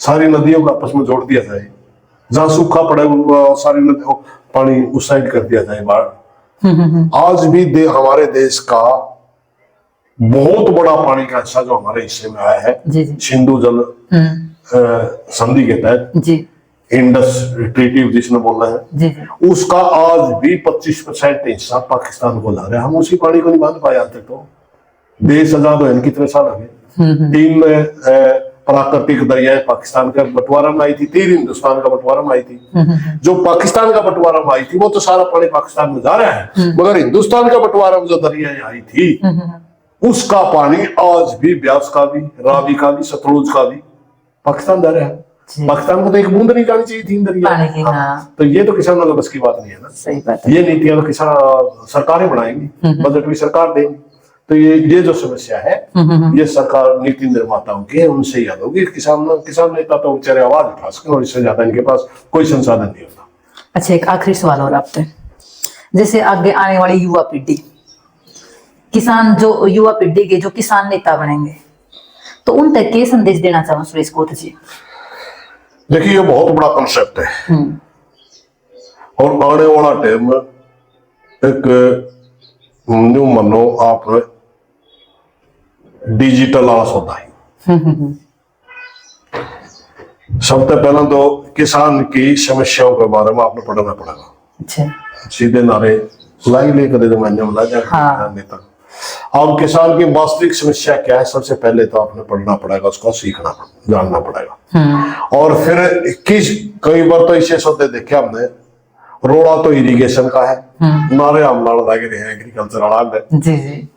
B: सारी नदियों को आपस में जोड़ दिया जाए, जहां सूखा पड़े सारी नदियों पानी उस साइड कर दिया जाए बाढ़। आज भी हमारे देश का बहुत बड़ा पानी का हिस्सा जो हमारे हिस्से में आया है सिंधु जल संधि के तहत, इंडस ट्रीटी जिसने बोला है, उसका आज भी 25% हिस्सा पाकिस्तान को जा रहा है। हम उसी पानी को नहीं बांध पाए आज तक। तो देश आजाद हुए कितने साल हो गए? 3 प्राकृतिक दरियाएं पाकिस्तान का बंटवारा में आई थी, 3 हिंदुस्तान का बंटवारा में आई थी। जो पाकिस्तान का बंटवारा में आई थी वो तो सारा पानी पाकिस्तान में जा रहा है, मगर हिंदुस्तान का बंटवारा में जो दरियाएं आई थी उसका पानी आज भी ब्यास का भी, रावी का भी, सतलुज का भी पाकिस्तान जा रहा है। पाकिस्तान को तो एक बूंद नहीं जानी चाहिए थी दरिया। हाँ। तो ये तो किसानों को बस की बात नहीं है ना।
A: सही बात है।
B: ये नीतियां तो किसान सरकारें बनाएंगी, बजट भी सरकार देंगी। तो ये जो समस्या है ये सरकार नीति निर्माताओं की है, उनसे ही याद होगी। किसान नेता तो बेचारे आवाज उठा सके और इससे ज्यादा इनके पास कोई संसाधन नहीं होता।
A: अच्छा, एक आखिरी सवाल और आपसे, जैसे आगे आने वाली युवा पीढ़ी, किसान जो युवा पीढ़ी के जो किसान नेता बनेंगे, तो उन तक क्या संदेश देना चाहूँ सुरेश कोत जी?
B: देखिए, ये बहुत बड़ा कंसेप्ट है और आने वाला टाइम एक न्यू मनो आप डिजिटल वाला सौदा है। सबसे पहला तो किसान की समस्याओं के बारे में आपने पढ़ना पड़ेगा।
A: अच्छा। सीधे
B: नारे लाई ले कर नेता। अब किसान की वास्तविक समस्या क्या है, सबसे पहले तो आपने पढ़ना पड़ेगा, उसको सीखना जानना पड़ेगा। और फिर कई बार तो ऐसे सौदे देखे हमने, रोड़ा तो इरिगेशन का है, नारे हम लगे रहे एग्रीकल्चर अलग है जी।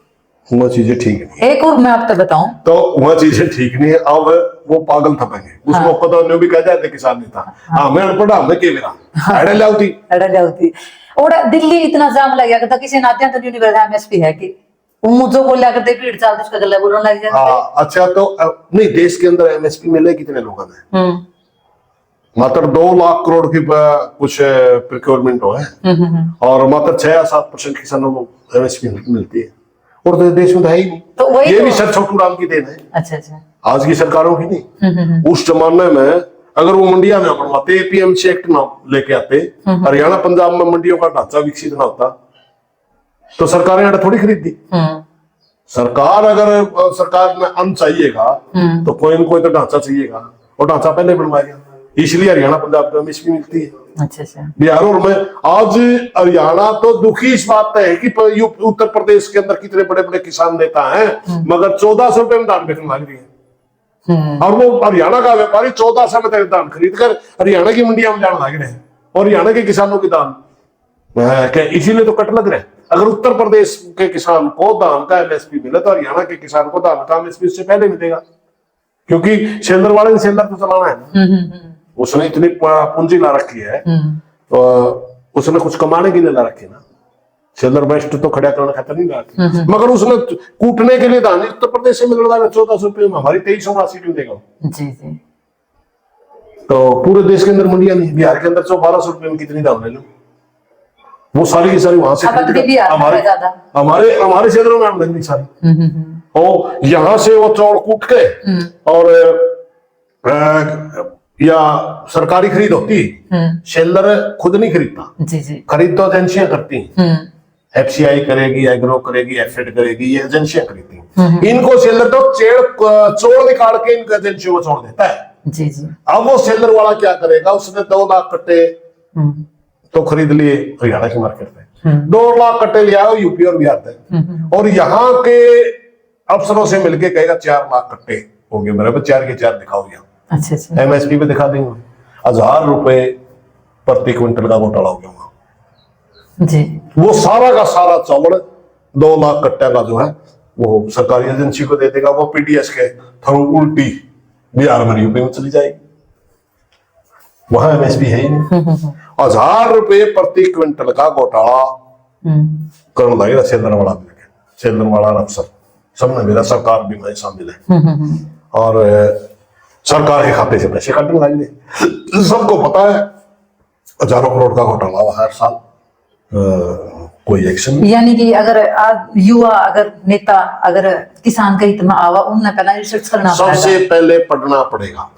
B: वो चीजें ठीक नहीं।
A: एक और मैं आपको बताऊं तो
B: वह चीजें ठीक नहीं है। अब वो पागल थपेंगे उस मौके तो भी कह जाते किसान नेता, हमें अनपढ़ हमें के मेरा अड़े लाउती
A: और दिल्ली इतना जाम लग गया था किसी नाते तो यूनिवर्सिटी एमएसपी है कि मुझे बोला करते भीड़ चाल उसका गला बोलने लग जाते।
B: अच्छा, तो नहीं, देश के अंदर एमएसपी मिले कितने लोगों ने? मात्र 2 लाख करोड़ की कुछ प्रिक्योरमेंट हो है और मात्र 6 या 7% किसानों को एमएसपी मिलती है। और तो देश में तो है ही नहीं।
A: तो वही
B: ये
A: तो-
B: भी सर छोटू राम की देन है,
A: अच्छा अच्छा।
B: आज की सरकारों की नहीं। उस जमाने में अगर वो मंडिया ना बनवाते, एपीएमसी एक्ट ना लेके आते, हरियाणा पंजाब में मंडियों का ढांचा विकसित ना होता, तो सरकारें आटा थोड़ी खरीदती। सरकार अगर सरकार में अन्न चाहिएगा तो कोई न कोई तो ढांचा चाहिएगा, और ढांचा पहले बनवाएगा, इसलिए हरियाणा पंजाब में एमएसपी मिलती है।
A: अच्छा अच्छा।
B: बिहार और में आज हरियाणा तो दुखी इस बात है कि उत्तर प्रदेश के अंदर कितने बड़े बड़े किसान नेता हैं, मगर 1400 रुपए में धान बेचने लग रही है। और वो हरियाणा का व्यापारी 1400 में तक धान खरीद कर हरियाणा की मंडिया में जाने लग रहे हैं, और हरियाणा के किसानों की दाम इसीलिए तो कट लग रहे हैं। अगर उत्तर प्रदेश के किसान को धान का एमएसपी मिले तो हरियाणा के किसान को धान का एमएसपी उससे पहले मिलेगा, क्योंकि सेलर वाले ने सेलर तो चलाना है ना। उसने इतनी पूंजी ला रखी है तो उसने कुछ कमाने के लिए ला रखी ना, सेलर बेस्ट तो खड़ा करना खाता नहीं ला, मगर उसने कूटने के लिए धान उत्तर प्रदेश से मिल रहा है 1400 रुपये में, हमारी 2380 क्यों देगा
A: जी जी।
B: तो पूरे देश के अंदर मंडिया नहीं, बिहार के अंदर 1200 रुपये में कितनी दाम ले लो, वो सारी की सारी वहां से हमारे हमारे क्षेत्रों में आमदनी सारी, और यहाँ से वो चौड़ कूट के और या सरकारी खरीद होती, शेलर खुद नहीं खरीदता
A: जी जी,
B: खरीद तो एजेंसियां करती हैं, एफसीआई करेगी, एग्रो करेगी, एफएड करेगी, ये एजेंसियां करती हैं। इनको सेलर तो चोड़ निकाल के इनको एजेंसियों में छोड़ देता है।
A: जी जी।
B: अब वो सेलर वाला क्या करेगा, उसने 2 लाख कट्टे तो खरीद लिए हरियाणा की मार्केट में, 2 लाख कट्टे ले आओ यूपी और बिहार तक, और यहाँ के अफसरों से मिलके कहेगा 4 लाख कट्टे हो गए मेरे पे, 4 के 4 दिखाओ यहाँ।
A: अच्छा अच्छा।
B: एमएसपी पे दिखा देंगे, 1000 रुपए प्रति क्विंटल का घोटाला हो गया वहां
A: जी।
B: वो सारा का सारा चावल 2 लाख कट्टे का जो है वो सरकारी एजेंसी को दे देगा, वो पीडीएस के थ्रू उल्टी बिहार में यूपी में चली जाएगी, वहां एमएसपी है ही नहीं। 1000 रुपए प्रति क्विंटल का घोटाला करने लगेगा सेलर वाला मिलकर, सेलर वाला अफसर सबने मेरा, सरकार भी मैं शामिल है, और सरकार के खाते से पैसे काटने लगे। सबको पता है हजारों करोड़ का घोटाला हुआ हर साल, कोई एक्शन नहीं।
A: यानी कि अगर युवा अगर नेता अगर किसान के हित में आवा, उन्हें पहले रिसर्च करना पड़ेगा,
B: सबसे पहले पढ़ना पड़ेगा।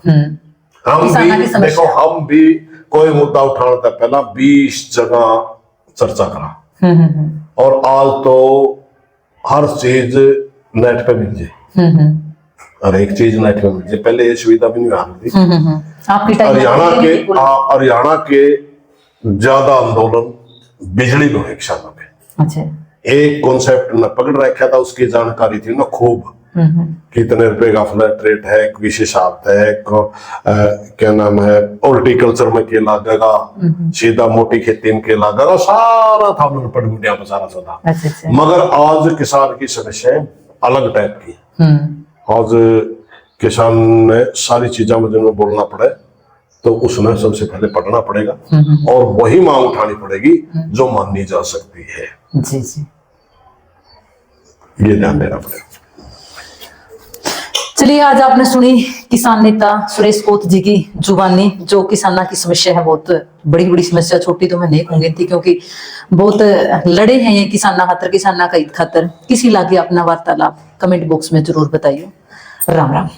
B: हम
A: किसानों
B: भी
A: की समस्या।
B: देखो, हम भी कोई मुद्दा उठाने तक पहला 20 जगह चर्चा करा, और आज तो हर चीज नेट पे मिल जाए, हर एक चीज नेट पे मिल जाए, पहले ये सुविधा भी नहीं रही थी।
A: आपकी टाइम
B: हरियाणा के ज्यादा आंदोलन बिजली लोहे किसानों के,
A: अच्छा,
B: एक कॉन्सेप्ट न पकड़ रखा था, उसकी जानकारी थी ना खूब, कितने रुपए का फ्लैट रेट है, कृषि साथ है, क्या नाम है, हॉर्टिकल्चर में क्या लागेगा, सीधा मोटी खेती में क्या लागेगा, सारा था उन्होंने पढ़ मीडिया में सारा था।
A: अच्छा।
B: मगर आज किसान की समस्या अलग टाइप की, आज किसान ने सारी चीजों में जिन्हें बोलना पड़े तो उसने सबसे पहले पढ़ना पड़ेगा, और वही मांग उठानी पड़ेगी जो मानी जा सकती है।
A: जी जी,
B: ये ध्यान देना पड़ेगा।
A: चलिए, आज आपने सुनी किसान नेता सुरेश कोत जी की जुबानी, जो किसानों की समस्या है, बहुत बड़ी बड़ी समस्या, छोटी तो मैं नहीं कहूंगी थी, क्योंकि बहुत लड़े हैं ये किसाना खातर, किसाना का हित खातर। किसी लागे अपना वार्तालाप कमेंट बॉक्स में जरूर बताइए। राम राम।